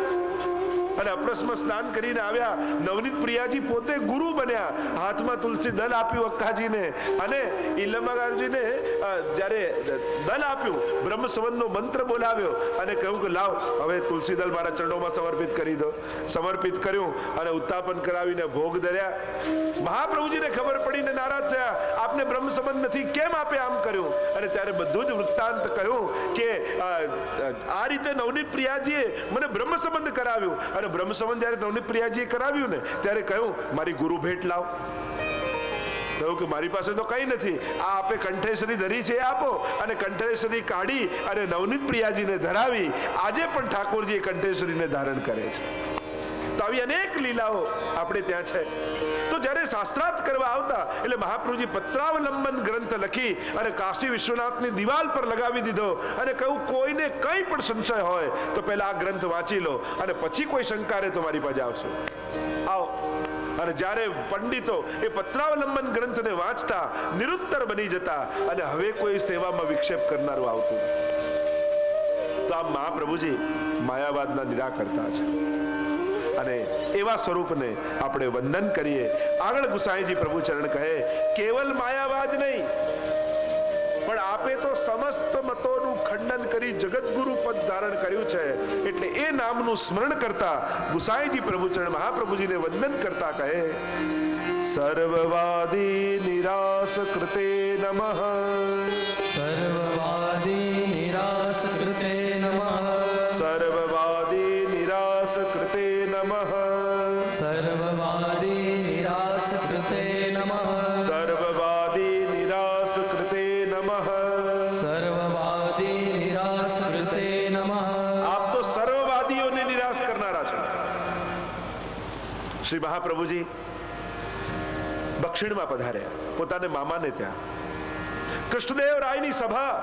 Speaker 1: અને અપરસમાં સ્નાન કરીને આવ્યા. નવનીત પ્રિયાજી પોતે ગુરુ બન્યા, હાથમાં તુલસી દલ આપ્યું અક્કાજીને, અને ઈલમગારજીને જ્યારે દલ આપ્યું, બ્રહ્મ સંબંધનો મંત્ર બોલાવ્યો અને કહ્યું કે લાવ, હવે તુલસી દલ મારા ચરણોમાં સમર્પિત કરી દો. સમર્પિત કર્યું અને ઉત્થાપન કરાવીને ભોગ ધર્યા. મહાપ્રભુજીને ખબર પડીને નારાજ થયા, આપને બ્રહ્મ સંબંધ નથી, કેમ આપે આમ કર્યું? અને ત્યારે બધું જ વૃત્તાંત કહ્યું કે આ રીતે નવનીત પ્રિયાજીએ મને બ્રહ્મ સંબંધ કરાવ્યું. અને બ્રહ્મ સંબંધ જ્યારે નવનીત પ્રિયાજીએ કરાવ્યું ને, ત્યારે કહ્યું, મારી ગુરુ ભેટ લાવ. કહ્યું કે મારી પાસે તો કઈ નથી, આ આપે કંઠેશ્વરી ધરી છે આપો. અને કંઠેશ્વરી કાઢી અને નવનીત પ્રિયાજીને ધરાવી. આજે પણ ઠાકોરજી કંઠેશ્વરીને ધારણ કરે છે. તો આવી અનેક લીલાઓ આપણે ત્યાં છે. તો જ્યારે શાસ્ત્રાર્થ કરવા આવતા એટલે મહાપ્રભુજી પત્રાવલંબન ગ્રંથ લખી અને કાશી વિશ્વનાથની દિવાલ પર લગાવી દીધો અને કહ્યું, કોઈને કંઈ પણ સંશય હોય તો પહેલા આ ગ્રંથ વાંચી લો, અને પછી કોઈ શંકારે તો મારી પાસે આવશો, આવો. અને જ્યારે પંડિતો એ પત્રાવલંબન ગ્રંથને વાંચતા, નિરુત્તર બની જતા, અને હવે કોઈ સેવામાં વિક્ષેપ કરનારું આવતું. તો આ મહાપ્રભુજી માયાવાદના નિરાકર્તા છે. અને એવા સ્વરૂપને આપણે વંદન કરીએ. આગળ ગુસાઈજી પ્રભુ ચરણ કહે, કેવલ માયાવાદ નહીં, પણ આપે તો સમસ્ત મતોનું ખંડન કરી જગતગુરુ પદ ધારણ કર્યું છે. એટલે એ નામનું સ્મરણ કરતા ગુસાઈજી પ્રભુ ચરણ મહાપ્રભુજીને વંદન કરતા કહે, સર્વવાદી નિરાશ કૃતે નમઃ.
Speaker 2: સર્વવાદી નિરાશ કૃતે નમઃ.
Speaker 1: સર્વવાદી નિરાશ કૃતે નમઃ.
Speaker 2: સર્વવાદી નિરાશ કૃતે નમઃ.
Speaker 1: સર્વવાદી નિરાશ કૃતે નમઃ.
Speaker 2: સર્વવાદી નિરાશ કૃતે નમઃ.
Speaker 1: આપ તો સર્વવાદીઓને નિરાશ કરનારા છો. શ્રી મહાપ્રભુજી દક્ષિણમાં પધાર્યા, પોતાને મામાને ત્યાં. કૃષ્ણદેવ રાયની સભા,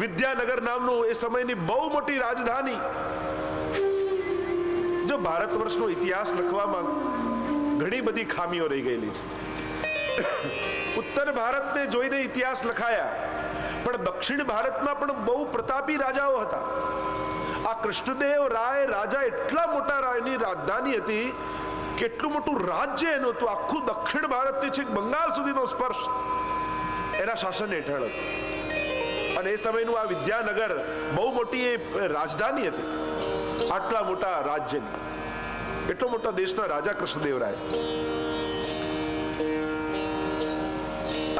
Speaker 1: વિદ્યાનગર નામનું એ સમયની બહુ મોટી રાજધાની. જો ભારત વર્ષનો ઇતિહાસ લખવામાં ઘણી બધી ખામીઓ રહી ગયેલી છે. ઉત્તર ભારતને જોઈને ઇતિહાસ લખાયા, પણ દક્ષિણ ભારતમાં પણ બહુ પ્રતાપી રાજાઓ હતા. આ કૃષ્ણદેવ રાય રાજા એટલા મોટા રાયની રાજધાની હતી, કેટલું મોટું રાજ્ય એનું હતું. આખું દક્ષિણ ભારતથી છેક બંગાળ સુધીનો સ્પર્શ એના શાસન હેઠળ હતો. અને એ સમયનું આ વિદ્યાનગર બહુ મોટી એ રાજધાની હતી. આટલા મોટા રાજ્યની, એટલો મોટા દેશના રાજા કૃષ્ણદેવરાય.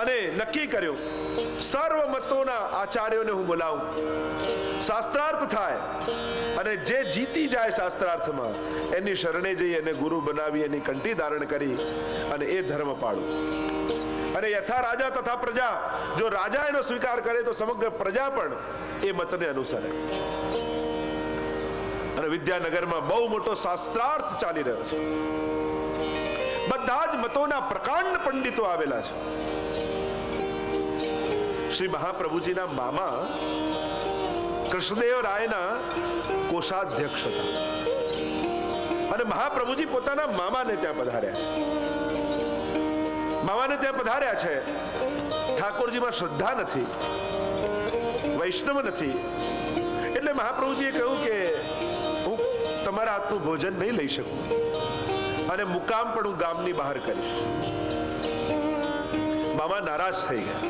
Speaker 1: અને નક્કી કર્યું, સર્વ મતોના આચાર્યોને હું બોલાવું, શાસ્ત્રાર્થ થાય, અને જે જીતી જાય શાસ્ત્રાર્થમાં એની શરણે જઈ એને ગુરુ બનાવી, એની કંઠી ધારણ કરી અને એ ધર્મ પાળું. અને યથા રાજા તથા પ્રજા, જો રાજા એનો સ્વીકાર કરે તો સમગ્ર પ્રજા પણ એ મતને અનુસરે. અને વિદ્યાનગરમાં બહુ મોટો શાસ્ત્રાર્થ ચાલી રહ્યો છે. બધા જ મતોના પ્રકાંડ પંડિતો આવેલા છે. શ્રી મહાપ્રભુજીના મામા કૃષ્ણદેવ રાયના કોષાધ્યક્ષ હતા અને મહાપ્રભુજી પોતાના મામાને ત્યાં પધાર્યા છે. મામાને ત્યાં પધાર્યા છે. ઠાકોરજીમાં શ્રદ્ધા નથી, વૈષ્ણવ નથી, એટલે મહાપ્રભુજીએ કહ્યું કે હું તમારા હાથનું ભોજન નહીં લઈ શકું અને મુકામ પણ હું ગામની બહાર કરીશ. મામા નારાજ થઈ ગયા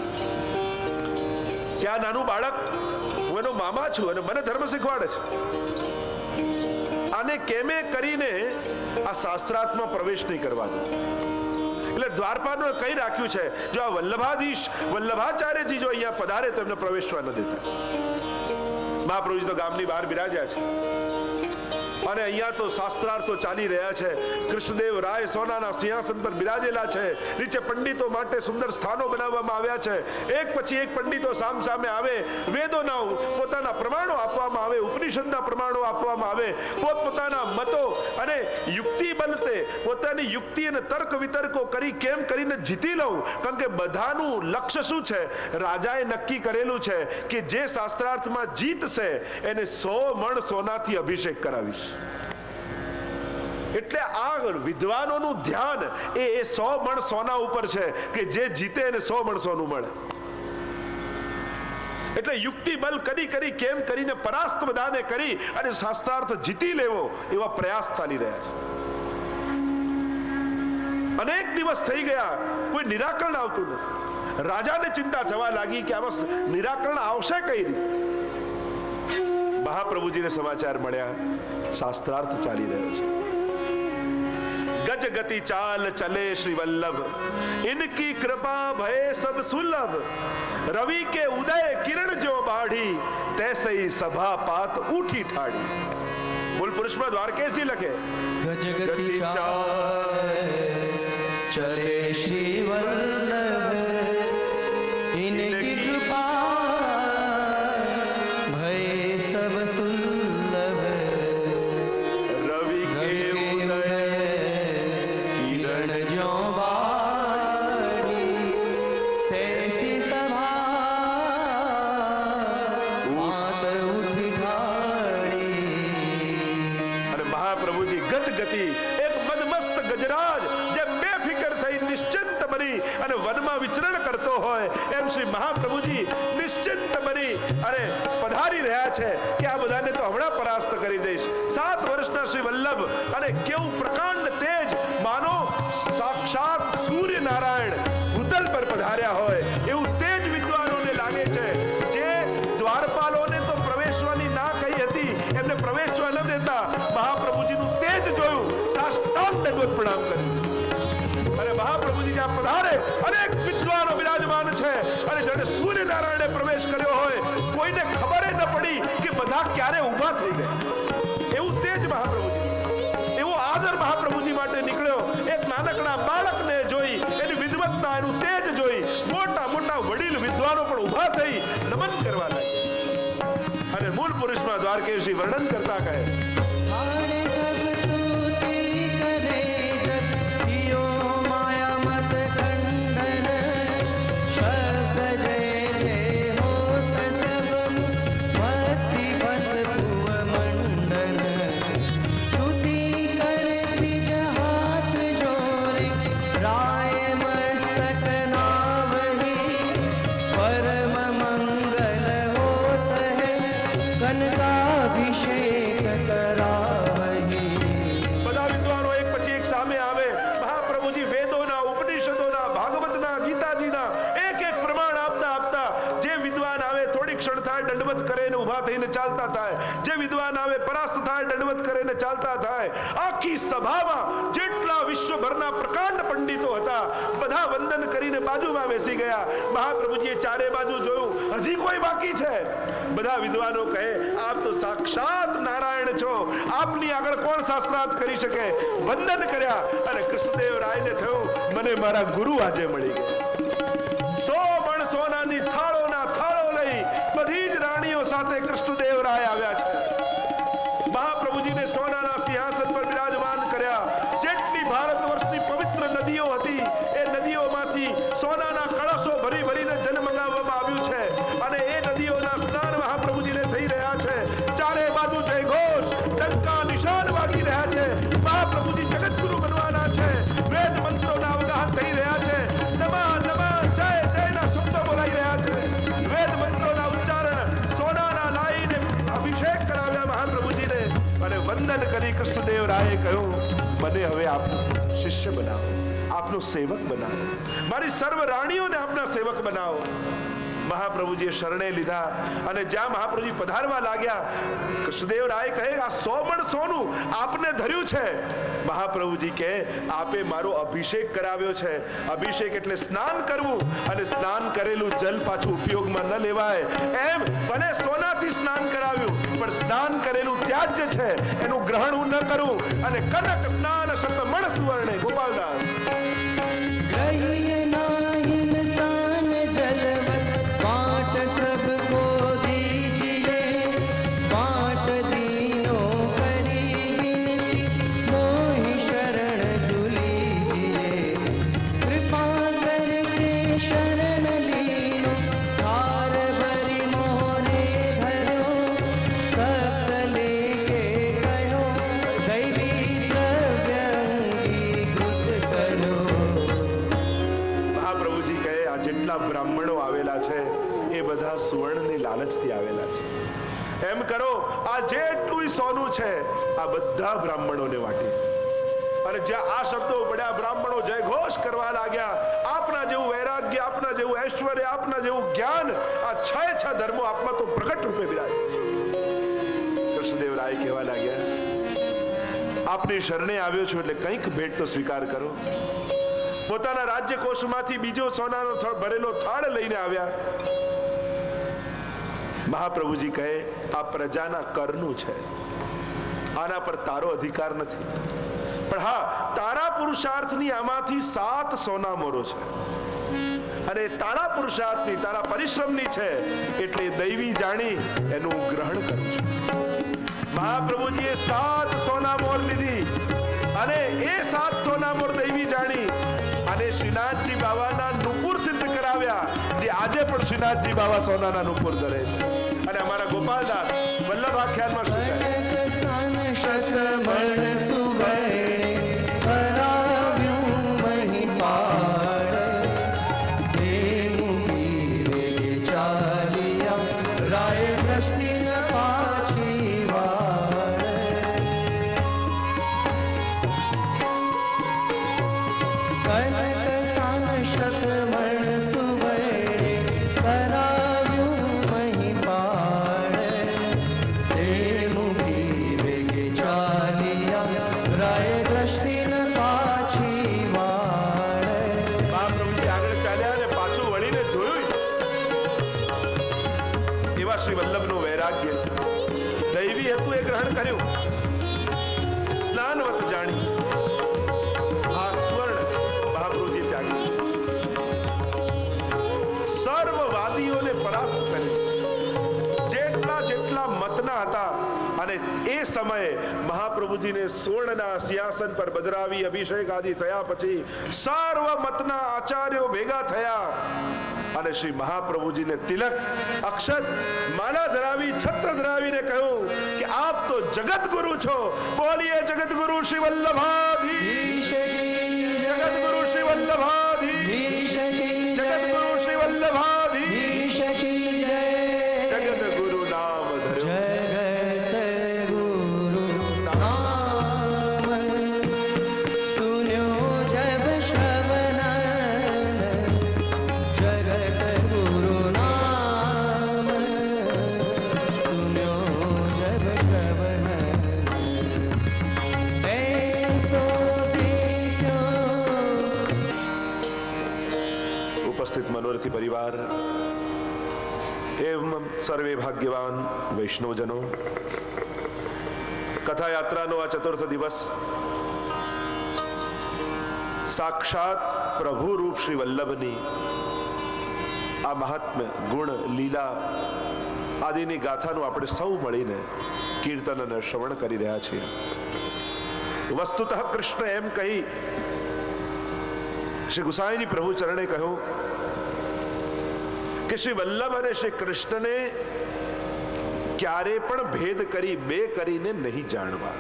Speaker 1: કે આ નાનું બાળક, હું એનો મામા છું અને મને ધર્મ શીખવાડે છે, આને કેમે કરીને આ શાસ્ત્રાર્થમાં પ્રવેશ નહીં કરવા દો. એટલે દ્વારપાળને કઈ રાખ્યું છે, જો આ વલ્લભાચાર્યજી જો અહીંયા પધારે તો એમને પ્રવેશવા ન દેતા. મહાપ્રભુજી તો ગામની બહાર બિરાજ્યા છે અને અહીંયા તો શાસ્ત્રાર્થો ચાલી રહ્યા છે. કૃષ્ણદેવ રાય સોનાના સિંહાસન પર બિરાજેલા છે. નીચે પંડિતો માટે સુંદર સ્થાનો બનાવવામાં આવ્યા છે. એક પછી એક પંડિતો સામ સામે આવે, વેદોના પોતાના પ્રમાણો આપવામાં આવે, ઉપનિષદના પ્રમાણો આપવામાં આવે, પોતપોતાના મતો અને યુક્તિ બલતે પોતાની યુક્તિ અને તર્ક વિતર્કો કરી કેમ કરીને જીતી લઉં. કારણ કે બધાનું લક્ષ્ય શું છે, રાજાએ નક્કી કરેલું છે કે જે શાસ્ત્રાર્થમાં જીતશે એને 100 મણ સોનાથી અભિષેક કરાવીશ. એટલે આ વિદ્વાનોનું ધ્યાન એ 100 મણ સોના ઉપર છે કે જે જીતે એને 100 મણ સોનું મળે. એટલે યુક્તિ બલ કરી કેમ કરીને પરાસ્ત બધાને કરી અને શાસ્ત્રાર્થ જીતી લેવો એવા પ્રયાસ ચાલી રહ્યા છે. અનેક દિવસ થઈ ગયા, કોઈ નિરાકરણ આવતું નથી. રાજાને ચિંતા થવા લાગી કે આમાં નિરાકરણ આવશે કઈ રીતે. મહાપ્રભુજીને સમાચાર મળ્યા, શાસ્ત્રાર્થ ચાલી રહ્યો છે. गज गति चाल चले श्री वल्लभ, इनकी कृपा भय सब सुलभ. रवि के उदय किरण जो बाढ़ी, तैसे ही सभा पात उठी ठाड़ी. मूल पुरुष में द्वारकेश जी लखे,
Speaker 2: गज गति चाल चले श्री वल्लभ, इनकी कृपा भय सब सुलभ.
Speaker 1: रवि के उदय
Speaker 2: किरण जो बाढ़ी, तैसी सभा मात उठी ठाड़ी.
Speaker 1: અને મહાપ્રભુજી ગજ ગતિ એક મદમસ્ત ગજરાજ જે બેફિકર થઈ નિશ્ચિંત બની અને વનમાં વિચરણ કરતો હોય એમ શ્રી મહાપ્રભુજી નિશ્ચિંત બની અને પધારી રહ્યા છે કે આ બધાને તો હમણાં પરાસ્ત કરી દઈશ. 7 વર્ષના શ્રી વલ્લભ અને કેવું પ્રકાંડ તેજ, માનો સાક્ષાત સૂર્ય નારાયણ ભૂતલ પર પધાર્યા હોય એવું તેજ વિદ્વાનોને લાગે છે. જે દ્વારપાલોને તો પ્રવેશવાની ના કહી હતી, એમને પ્રવેશવા ન દેતા, મહાપ્રભુજીનું તેજ જોયું, સાષ્ટાંગ દંડવત પ્રણામ કર્યું. અને મહાપ્રભુજી જ્યાં પધારે અનેક વિદ્વાનો બિરાજમાન છે અને જાણે સૂર્યનારાયણે પ્રવેશ કર્યો હોય, કોઈને ખબર ન પડી કે બધા ક્યારે ઊભા થઈ ગયા. એવું તેજ મહાપ્રભુજી, એવો આદર મહાપ્રભુજી માટે નીકળ્યો. એક નાનકડા બાળકને જોઈ, એની વિદ્વત્તા, એનું તેજ જોઈ મોટા મોટા વડીલ વિદ્વાનો પણ ઊભા થઈ નમન કરવા લાગ્યા. અને મૂળ પુરુષમાં દ્વારકેશજી વર્ણન કરતા કહે,
Speaker 2: हारे सब स्तुति करे जग, जियो माया मत खंडन. शब्द जय जय होत सब, भक्ति पद भुव मंडन. स्तुति करे त्रिज हाथ जोरे, राय मस्तक नावही. परम मंगल होत है, कनकाभिषेक करावही.
Speaker 1: બધા વિદ્વાનો એક પછી એક સામે આવે. મહાપ્રભુજી વેદોના, ઉપનિષદોના, ભાગવતના, ગીતાજીના એક એક પ્રમાણ આપતા આપતા જે વિદ્વાન આવે થોડી ક્ષણ થાય દંડવત કરે ને ઊભા થઈને ચાલતા થાય, જે વિદ્વાન આવે પરાસ્ત થાય દંડવત કરે ને ચાલતા થાય. આખી સભામાં જેટલા વિશ્વભરના પ્રકાંડ પંડિતો હતા બધા વંદન કરીને બાજુમાં બેસી ગયા. મહાપ્રભુજીએ ચારે બાજુ જોયું, હજી કોઈ બાકી છે? બધા વિદ્વાનો કહે, આપ તો સાક્ષાત નારાયણ છો, આપની આગળ કોણ શાસ્ત્રાર્થ કરી શકે? વંદન કર્યા અને કૃષ્ણદેવ રાયને થયું, મને મારા ગુરુ આજે મળી ગયા. 100 મણ સોનાની થાળોના થાળો લઈ બધી જ રાણીઓ સાથે કૃષ્ણદેવ રાય આવ્યા છે. મહાપ્રભુજી સોનાના સિંહાસન પર બિરાજમાન કર્યા. જેટલી ભારત વર્ષની પવિત્ર નદીઓ હતી એ નદીઓમાંથી સોનાના કળશો ભરી ભરીને જલ મંગાવવામાં આવ્યું છે અને એ નદીઓના સ્નાન મહાપ્રભુજીને થઈ રહ્યા છે. ચારે બાજુ જય ઘોષ, ટંકા નિશાન વાગી રહ્યા છે. મહાપ્રભુજી જગતગુરુ બનવાના છે. વેદ મંત્રોના અવગાહન થઈ રહ્યા છે. નમઃ નમઃ જય જયના શબ્દો બોલાઈ રહ્યા છે. વેદ મંત્રોના ઉચ્ચારણ સોનાના લાઈને અભિષેક કરાવ્યા મહાપ્રભુજીને અને વંદન કરી કૃષ્ણદેવ રાયે કહ્યું, મને હવે આપનો શિષ્ય બનાવો, આપનો સેવક બનાવો, મારી સર્વ રાણીઓને આપના સેવક બનાવો. મહાપ્રભુજીએ શરણે લીધા અને જ્યાં મહાપ્રભુજી પધારવા લાગ્યા, કૃષ્ણદેવ રાય કહે, આ 100 મણ સોનું આપને ધર્યું છે. મહાપ્રભુજી કહે, આપે મારો અભિષેક કરાવ્યો છે. અભિષેક એટલે સ્નાન કરવું અને સ્નાન કરેલું જલ પાછું ઉપયોગમાં ન લેવાય. એમ ભલે સોનાથી સ્નાન કરાવ્યું પણ સ્નાન કરેલું ત્યાજ્ય છે, એનું ગ્રહણ હું ન કરું. અને કનક સ્નાન શતમણ સુવર્ણે. ગોપાલદાસ
Speaker 2: ग्रह्य नाहिन स्थान जलवत बाट सबको दीजिए, बाट दीनो करी विनती मोहि शरण झूलीजिए. कृपा करके शरण लीनो हार भरी मोरे धरो, सप्त लेके कहो दैवी द्रव्य अंगीकृत करो.
Speaker 1: મહાપ્રભુજી કહે, આ જેટલા બ્રાહ્મણો આવેલા છે એ બધા સુવર્ણની લાલચથી આવેલા છે. એમ કરો, આ જેટલું સોનું છે આ બધા બ્રાહ્મણોને વાટી. અને જ્યાં આ શબ્દો પડ્યા, બ્રાહ્મણો જય ઘોષ કરવા લાગ્યા. આપના જેવું વૈરાગ્ય, આપના જેવું ઐશ્વર્ય, આપના જેવું જ્ઞાન, આ છ ધર્મો આપમાં તો પ્રગટ રૂપે બિરાજે. કૃષ્ણદેવ રાય કહેવા લાગ્યા, આપની શરણે આવ્યો છું એટલે કંઈક ભેટ તો સ્વીકાર કરો. પોતાના રાજ્ય કોષમાંથી બીજો સોનાનો ભરેલો થાળ લઈને આવ્યા. મહાપ્રભુજી કહે, આ પ્રજાના કરનું છે, આના પર તારો અધિકાર નથી. પણ હા, તારા પુરુષાર્થની આમાંથી 7 સોના મોરો છે અને તારા પુરુષાર્થની, તારા પરિશ્રમની છે એટલે દૈવી જાણી એનું ગ્રહણ કરું છું. મહાપ્રભુજીએ 7 સોના મોર લીધી અને એ 7 સોના મોર દૈવી જાણી અને શ્રીનાથજી બાવાના નુપુર સિદ્ધ કરાવ્યા, જે આજે પણ શ્રીનાથજી બાવા સોનાના નુપુર ધરે છે. અને અમારા ગોપાલદાસ વલ્લભ આખ્યાનમાં શું કહે?
Speaker 2: કનક સ્થાન શતમણ સુવર્ણે કરાવ્યું મહિપાળ, દેવું પીવે ચાલિયા રાય દ્રષ્ટિ ન પાછી વાળ. કનક સ્થાન શતમણ સુવર્ણે કરાવ્યું મહિપાળ, દેવું પીવે ચાલિયા રાય દ્રષ્ટિ ન પાછી વાળ.
Speaker 1: મહાપ્રભુજી આગળ ચાલ્યા અને પાછું વળીને જોયું. એવા શ્રી વલ્લભનું વૈરાગ્ય દૈવી હતું એ ગ્રહણ કર્યું. સ્નાનવત જાણી આ સ્વર્ણ મહાપ્રભુજી ત્યાગી. સર્વવાદીઓને પરાસ્ત કરી, જેટલા મતના હતા. અને એ સમયે મહાપ્રભુજીને સુવર્ણના સિંહાસન પર બદરાવી અભિષેક આદિ થયા પછી સર્વ મતના આચાર્યો ભેગા થયા અને શ્રી મહાપ્રભુજીને તિલક, અક્ષત, માલા ધરાવી, છત્ર ધરાવીને કહ્યું કે આપ તો જગતગુરુ છો. બોલીએ જગતગુરુ શ્રી વલ્લભાધીશ, જગતગુરુ શ્રી વલ્લભાધીશ, જગતગુરુ શ્રી વલ્લભાધીશ, જગતગુરુ નામ ધર્યો.
Speaker 2: જગત ગુરુ નામ સુન્યો જબ શ્રવણ, જગત ગુરુ નામ સુન્યો જબ શ્રવણ, ऐसो देख्यो.
Speaker 1: ઉપસ્થિત મનોરથી પરિવાર એમ સર્વે ભાગ્યવાન વૈષ્ણવજનો, કથા યાત્રાનો આ ચતુર્થ દિવસ સાક્ષાત પ્રભુ રૂપ શ્રી વલ્લભની આ મહાત્મ્ય, ગુણ, લીલા આદિની ગાથાનું આપણે સૌ મળીને કીર્તન અને શ્રવણ કરી રહ્યા છીએ. વસ્તુતઃ કૃષ્ણ એમ કહી શ્રી ગુસાઈજી પ્રભુ ચરણે કહ્યું કે શ્રી વલ્લભ અને શ્રી કૃષ્ણને ક્યારે પણ ભેદ કરી બે કરીને નહીં જાણવા.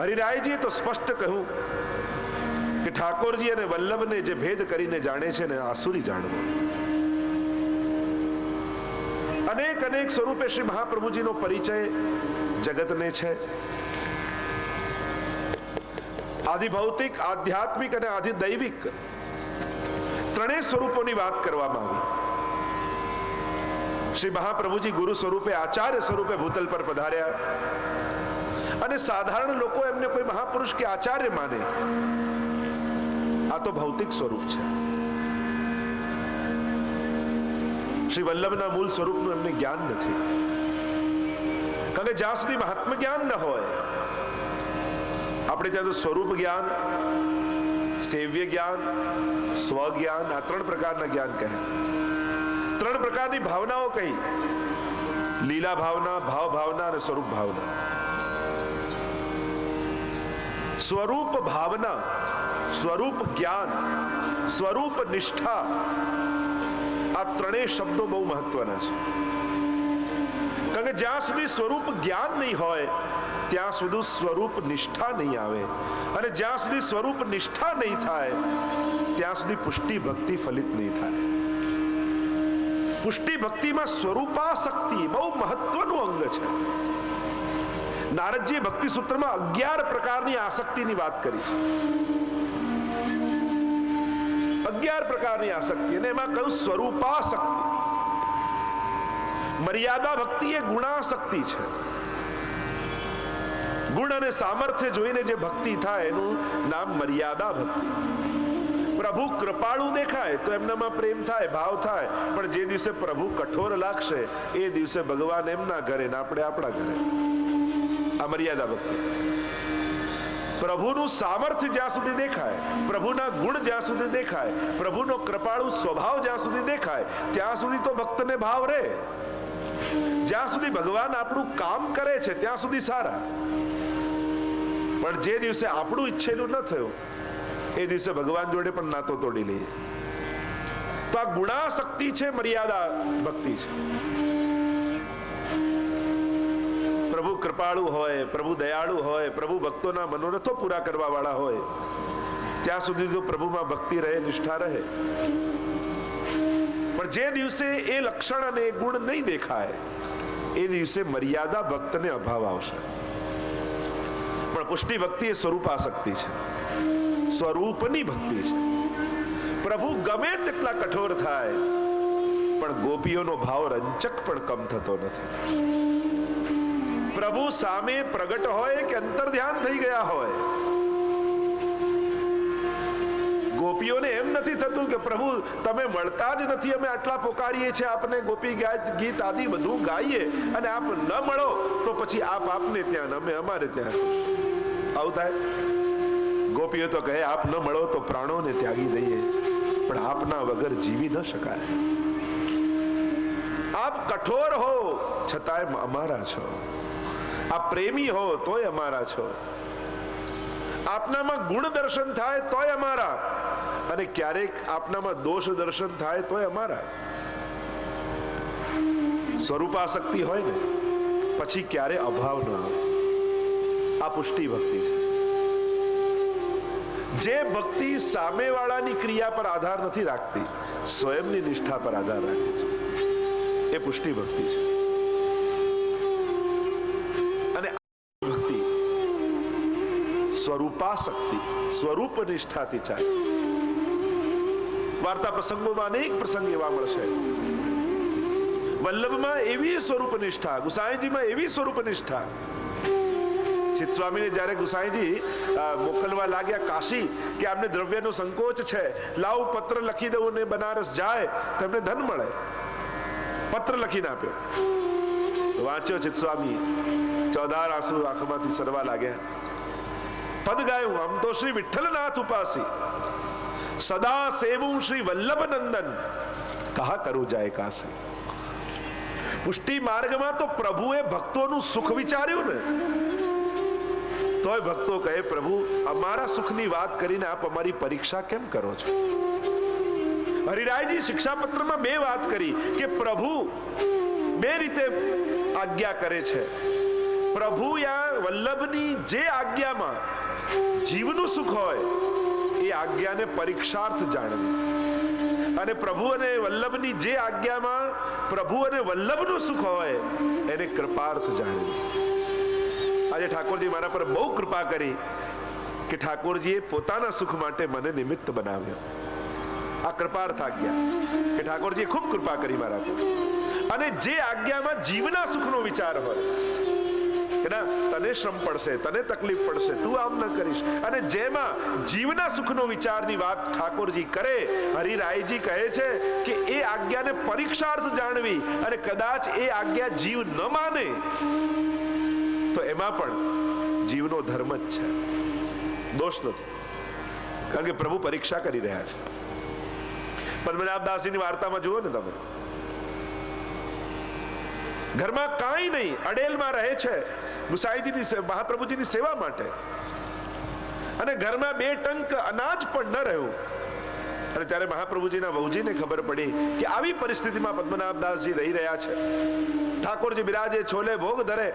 Speaker 1: હરિરાયજીએ તો સ્પષ્ટ કહ્યું કે ઠાકોરજી અને વલ્લભને જે ભેદ કરીને જાણે છે ને આસુરી જાણવો. અનેક અનેક સ્વરૂપે શ્રી મહાપ્રભુજીનો પરિચય જગતને છે. આધિભૌતિક, આધ્યાત્મિક અને આધિદૈવિક ત્રણેય સ્વરૂપોની વાત કરવામાં આવી. શ્રી મહાપ્રભુજી ગુરુ સ્વરૂપે, આચાર્ય સ્વરૂપે ભૂતલ પર પધાર્યા અને સાધારણ લોકો એમને કોઈ મહાપુરુષ કે આચાર્ય માને. આ તો ભૌતિક સ્વરૂપ છે. શ્રી વલ્લભના મૂળ સ્વરૂપનું એમને જ્ઞાન નથી. કારણ કે જ્યાં સુધી મહાત્મ જ્ઞાન ન હોય, આપણે ત્યાં તો સ્વરૂપ જ્ઞાન, સેવ્ય જ્ઞાન, સ્વજ્ઞાન, આ ત્રણ પ્રકારના જ્ઞાન કહે. ત્રણ પ્રકારની ભાવનાઓ કહી: લીલા ભાવના, ભાવ ભાવના અને સ્વરૂપ ભાવના. સ્વરૂપ ભાવના, સ્વરૂપ જ્ઞાન, સ્વરૂપ નિષ્ઠા, આ ત્રણેય શબ્દો બહુ મહત્વના છે. કારણ કે જ્યાં સુધી સ્વરૂપ જ્ઞાન નહીં હોય ત્યાં સુધી સ્વરૂપ નિષ્ઠા નહીં આવે, અને જ્યાં સુધી સ્વરૂપ નિષ્ઠા નહીં થાય ત્યાં સુધી પુષ્ટિ ભક્તિ ફલિત નહીં થાય. પુષ્ટિ ભક્તિમાં સ્વરૂપાસક્તિ બહુ મહત્વનું અંગ છે. નારદજીએ ભક્તિ સૂત્રમાં 11 પ્રકારની આસક્તિની વાત કરી છે. 11 પ્રકારની આસક્તિ, અને એમાં કહ્યું સ્વરૂપાસક્તિ. મર્યાદા ભક્તિ એ ગુણાસક્તિ છે. ગુણ અને સામર્થ્ય જોઈને જે ભક્તિ થાય એનું નામ મર્યાદા ભક્તિ. પ્રભુ કૃપાળુ દેખાય તો એમનામાં પ્રેમ થાય, ભાવ થાય, પણ જે દિવસે પ્રભુ કઠોર લાગશે એ દિવસે ભગવાન એમના ઘરે ને આપણે આપણા ઘરે. આ મર્યાદા ભક્તિ. પ્રભુનું સામર્થ્ય જ્યાં સુધી દેખાય, પ્રભુના ગુણ જ્યાં સુધી દેખાય, પ્રભુનો કૃપાળુ સ્વભાવ જ્યાં સુધી દેખાય ત્યાં સુધી તો ભક્તને ભાવ રહે. જ્યાં સુધી ભગવાન આપણું કામ કરે છે ત્યાં સુધી સારા, પણ જે દિવસે આપણું ઈચ્છેલું ન થયું એ દિવસે ભગવાન જોડે પણ નાતો તોડી લઈએ. તો આ ગુણાશક્તિ છે, મર્યાદા ભક્તિ છે. પ્રભુ કૃપાળુ હોય, પ્રભુ દયાળુ હોય, પ્રભુ ભક્તોના મનોરથો પૂરા કરવા વાળા હોય ત્યાં સુધી તો પ્રભુમાં ભક્તિ રહે, નિષ્ઠા રહે. પણ જે દિવસે એ લક્ષણ અને એ ગુણ નહીં દેખાય એ દિવસે મર્યાદા ભક્તને અભાવ આવશે. પણ પુષ્ટિ ભક્તિ એ સ્વરૂપાસક્તિ છે, સ્વરૂપની ભક્તિ છે. પ્રભુ ગમે તેટલા કઠોર થાય પણ ગોપીઓનો ભાવ રંચક પણ કમ થતો નથી. પ્રભુ સામે પ્રગટ હોય કે અંતર ધ્યાન થઈ ગયા હોય, ગોપીઓને એમ નથી થતું કે પ્રભુ તમે મળતા જ નથી, અમે આટલા પોકારીએ છીએ આપને, ગોપી ગીત આદિ બધું ગાઈએ અને આપ ન મળો તો પછી આપ આપને ત્યાં, અમે અમારે ત્યાં. આવું થાય? ગોપીઓ તો કહે આપ ન મળો તો પ્રાણોને ત્યાગી દઈએ, પણ આપના વગર જીવી ન શકાય. આપ કઠોર હો છતાંય અમારા છો, આપ પ્રેમી હો તોય અમારા છો, આપનામાં ગુણ દર્શન થાય તોય અમારા, અને ક્યારેક આપનામાં દોષ દર્શન થાય તોય અમારા. સ્વરૂપાસક્તિ હોય ને પછી ક્યારે અભાવ ન આવે. આ પુષ્ટિ ભક્તિ છે. જે ભક્તિ સામેવાળાની ક્રિયા પર આધાર નથી રાખતી, સ્વયંની નિષ્ઠા પર આધાર રાખે છે, એ પુષ્ટિ ભક્તિ છે. અને ભક્તિ સ્વરૂપાસક્તિ, સ્વરૂપ નિષ્ઠાથી ચાલે. વાર્તા પ્રસંગોમાં અનેક પ્રસંગ એવા મળશે. વલ્લભમાં એવી સ્વરૂપ નિષ્ઠા, ગુસાઈજીમાં એવી સ્વરૂપ નિષ્ઠા. ચિત્ત સ્વામીને જ્યારે ગુસાઈજી મોકલવા લાગ્યા કાશી કે આમને દ્રવ્યનો સંકોચ છે, લાવ પત્ર લખી દઉં ને બનારસ જાય તો એમને ધન મળે. પત્ર લખીને આપ્યો, વાંચ્યો ચિત્ત સ્વામી, ચોધાર આંસુ આંખમાંથી સરવા લાગ્યા. પદ ગાયું, આમ તો શ્રી વિઠ્ઠલનાથ ઉપાસી, સદા સેવું શ્રી વલ્લભ નંદન, કહા કરું જાય કાશી. પુષ્ટિ માર્ગમાં તો પ્રભુએ ભક્તોનું સુખ વિચાર્યું ને. તોય ભક્તો કહે, પ્રભુ અમારા સુખની વાત કરીને આપ અમારી પરીક્ષા કેમ કરો છો? હરિરાયજી શિક્ષાપત્રમાં બે વાત કરી કે પ્રભુ બે રીતે આજ્ઞા કરે છે. પ્રભુ યા વલ્લભની જે આજ્ઞામાં જીવનું સુખ હોય એ આજ્ઞાને પરીક્ષાર્થ જાણવી, અને પ્રભુ અને વલ્લભની જે આજ્ઞામાં પ્રભુ અને વલ્લભનું સુખ હોય એને કૃપાર્થ જાણવી. આજે ઠાકોરજી મારા પર બહુ કૃપા કરી કે ઠાકોરજીએ પોતાના સુખ માટે મને નિમિત્ત બનાવ્યો. આ કૃપાર્થ આજ્ઞા કે ઠાકોરજીએ ખૂબ કૃપા કરી મારા પર. અને જે આજ્ઞામાં જીવના સુખનો વિચાર હોય કે ના તને શ્રમ પડશે, તને તકલીફ પડશે, તું આમ ન કરીશ, અને જેમાં જીવના સુખનો વિચારની વાત ઠાકોરજી કરે, હરિરાયજી કહે છે કે એ આજ્ઞાને પરીક્ષાર્થ જાણવી, અને કદાચ એ આજ્ઞા જીવ ન માને તો એમાં પણ જીવનો ધર્મ જ છે, દોષ નથી. કારણ કે પ્રભુ પરીક્ષા કરી રહ્યા છે. પદ્મનાભદાસજીની વાર્તામાં જુઓ ને તમે, ઘરમાં કાંઈ નહીં, અડેલમાં રહે છે ગુસાઈજીની મહાપ્રભુજીની સેવા માટે, અને ઘરમાં 2 ટંક અનાજ પણ ન રહ્યું. અને ત્યારે મહાપ્રભુજીના વહુજીને ખબર પડી કે આવી પરિસ્થિતિમાં પદ્મનાભદાસજી રહી રહ્યા છે. ઠાકોરજી બિરાજે, છોલે ભોગ ધરે,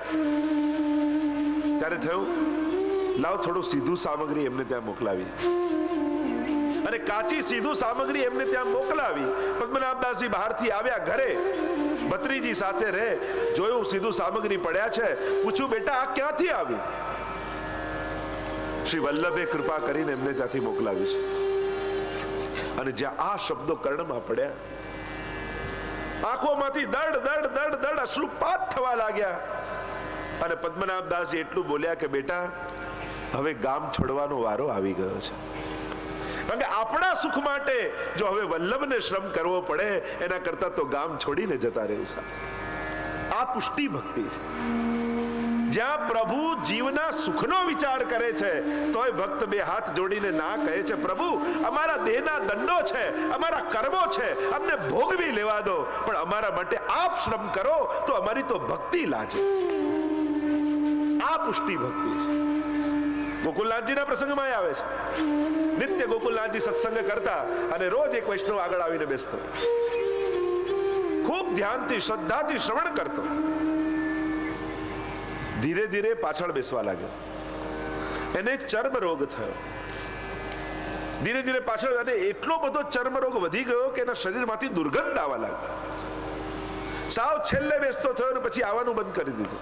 Speaker 1: ત્યારે થયું લાવ થોડું સીધું સામગ્રી એમને ત્યાં મોકલાવી, અને કાચી સીધું સામગ્રી એમને ત્યાં મોકલાવી. પદ્મનાભદાસજી બહારથી આવ્યા ઘરે, ભત્રીજી સાથે રહે, જોયું સીધું સામગ્રી પડ્યા છે. પૂછ્યું બેટા આ ક્યાંથી આવી? શ્રી વલ્લભે કૃપા કરીને એમને ત્યાંથી મોકલાવી છે. અને જ્યાં આ શબ્દો કર્ણમાં પડ્યા, આંખોમાંથી દડ દડ દડ દડ અશ્રુપાત થવા લાગ્યા. અને પદ્મનાભદાસજી એટલું બોલ્યા કે બેટા હવે ગામ છોડવાનો વારો આવી ગયો છે. કારણ કે આપણા સુખ માટે જો હવે વલ્લભને શ્રમ કરવો પડે એના કરતા તો ગામ છોડીને જતા રહેવું છે. આ પુષ્ટિ ભક્તિ છે. જ્યાં પ્રભુ જીવના સુખનો વિચાર કરે છે તોય ભક્ત બે હાથ જોડીને ના કહે છે, પ્રભુ અમારા દેહના દંડો છે, અમારા કર્મો છે, અમને ભોગવી લેવા દો, પણ અમારા માટે આપ શ્રમ કરો તો અમારી તો ભક્તિ લાજે. આ પુષ્ટિ ભક્તિ છે. ગોકુલનાથજીના પ્રસંગમાં આવે છે, નિત્ય ગોકુલનાથજી સત્સંગ કરતા અને રોજ એક વૈષ્ણવ આગળ આવીને બેસતો, ખૂબ ધ્યાનથી શ્રદ્ધાથી શ્રવણ કરતો. ધીરે ધીરે પાછળ બેસવા લાગ્યો, એને ચર્મ રોગ થયો. ધીરે ધીરે પાછળ, અને એટલો બધો ચર્મ રોગ વધી ગયો કે એના શરીરમાંથી દુર્ગંધ આવવા લાગી. સાવ છેલ્લે બેસતો થયો ને પછી આવવાનું બંધ કરી દીધું.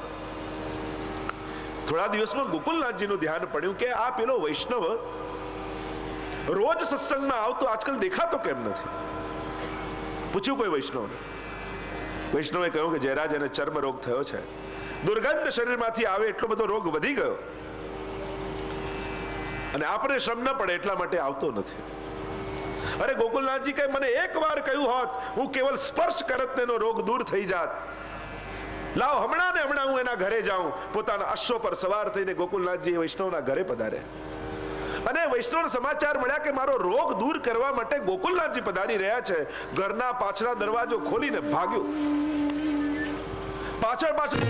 Speaker 1: થોડા દિવસમાં ગોકુલનાથજીનું ધ્યાન પડ્યું કે આ પેલો વૈષ્ણવ રોજ સત્સંગમાં આવતો આજકાલ દેખાતો કેમ નથી? પૂછ્યું કોઈ વૈષ્ણવને. વૈષ્ણવે કહ્યું કે જયરાજ એને ચર્મ રોગ થયો છે, દુર્ગંધ શરીરમાંથી આવે, એટલો બધો રોગ વધી ગયો, અને આપણે શ્રમ ન પડે એટલા માટે આવતો નથી. અરે ગોકુલનાથજી કહે મને એક વાર કહ્યું હોત, હું કેવલ સ્પર્શ કરત તેનો રોગ દૂર થઈ જાત. લાવ હમણાં ને હમણાં હું એના ઘરે જાઉં. પોતાના અશ્વ પર સવાર થઈને ગોકુલનાથજી વૈષ્ણવના ઘરે પધાર્યા, અને વૈષ્ણવ સમાચાર મળ્યા કે મારો રોગ દૂર કરવા માટે ગોકુલનાથજી પધારી રહ્યા છે. ઘરના પાછળના દરવાજો ખોલીને ભાગ્યો, પાછળ પાછળ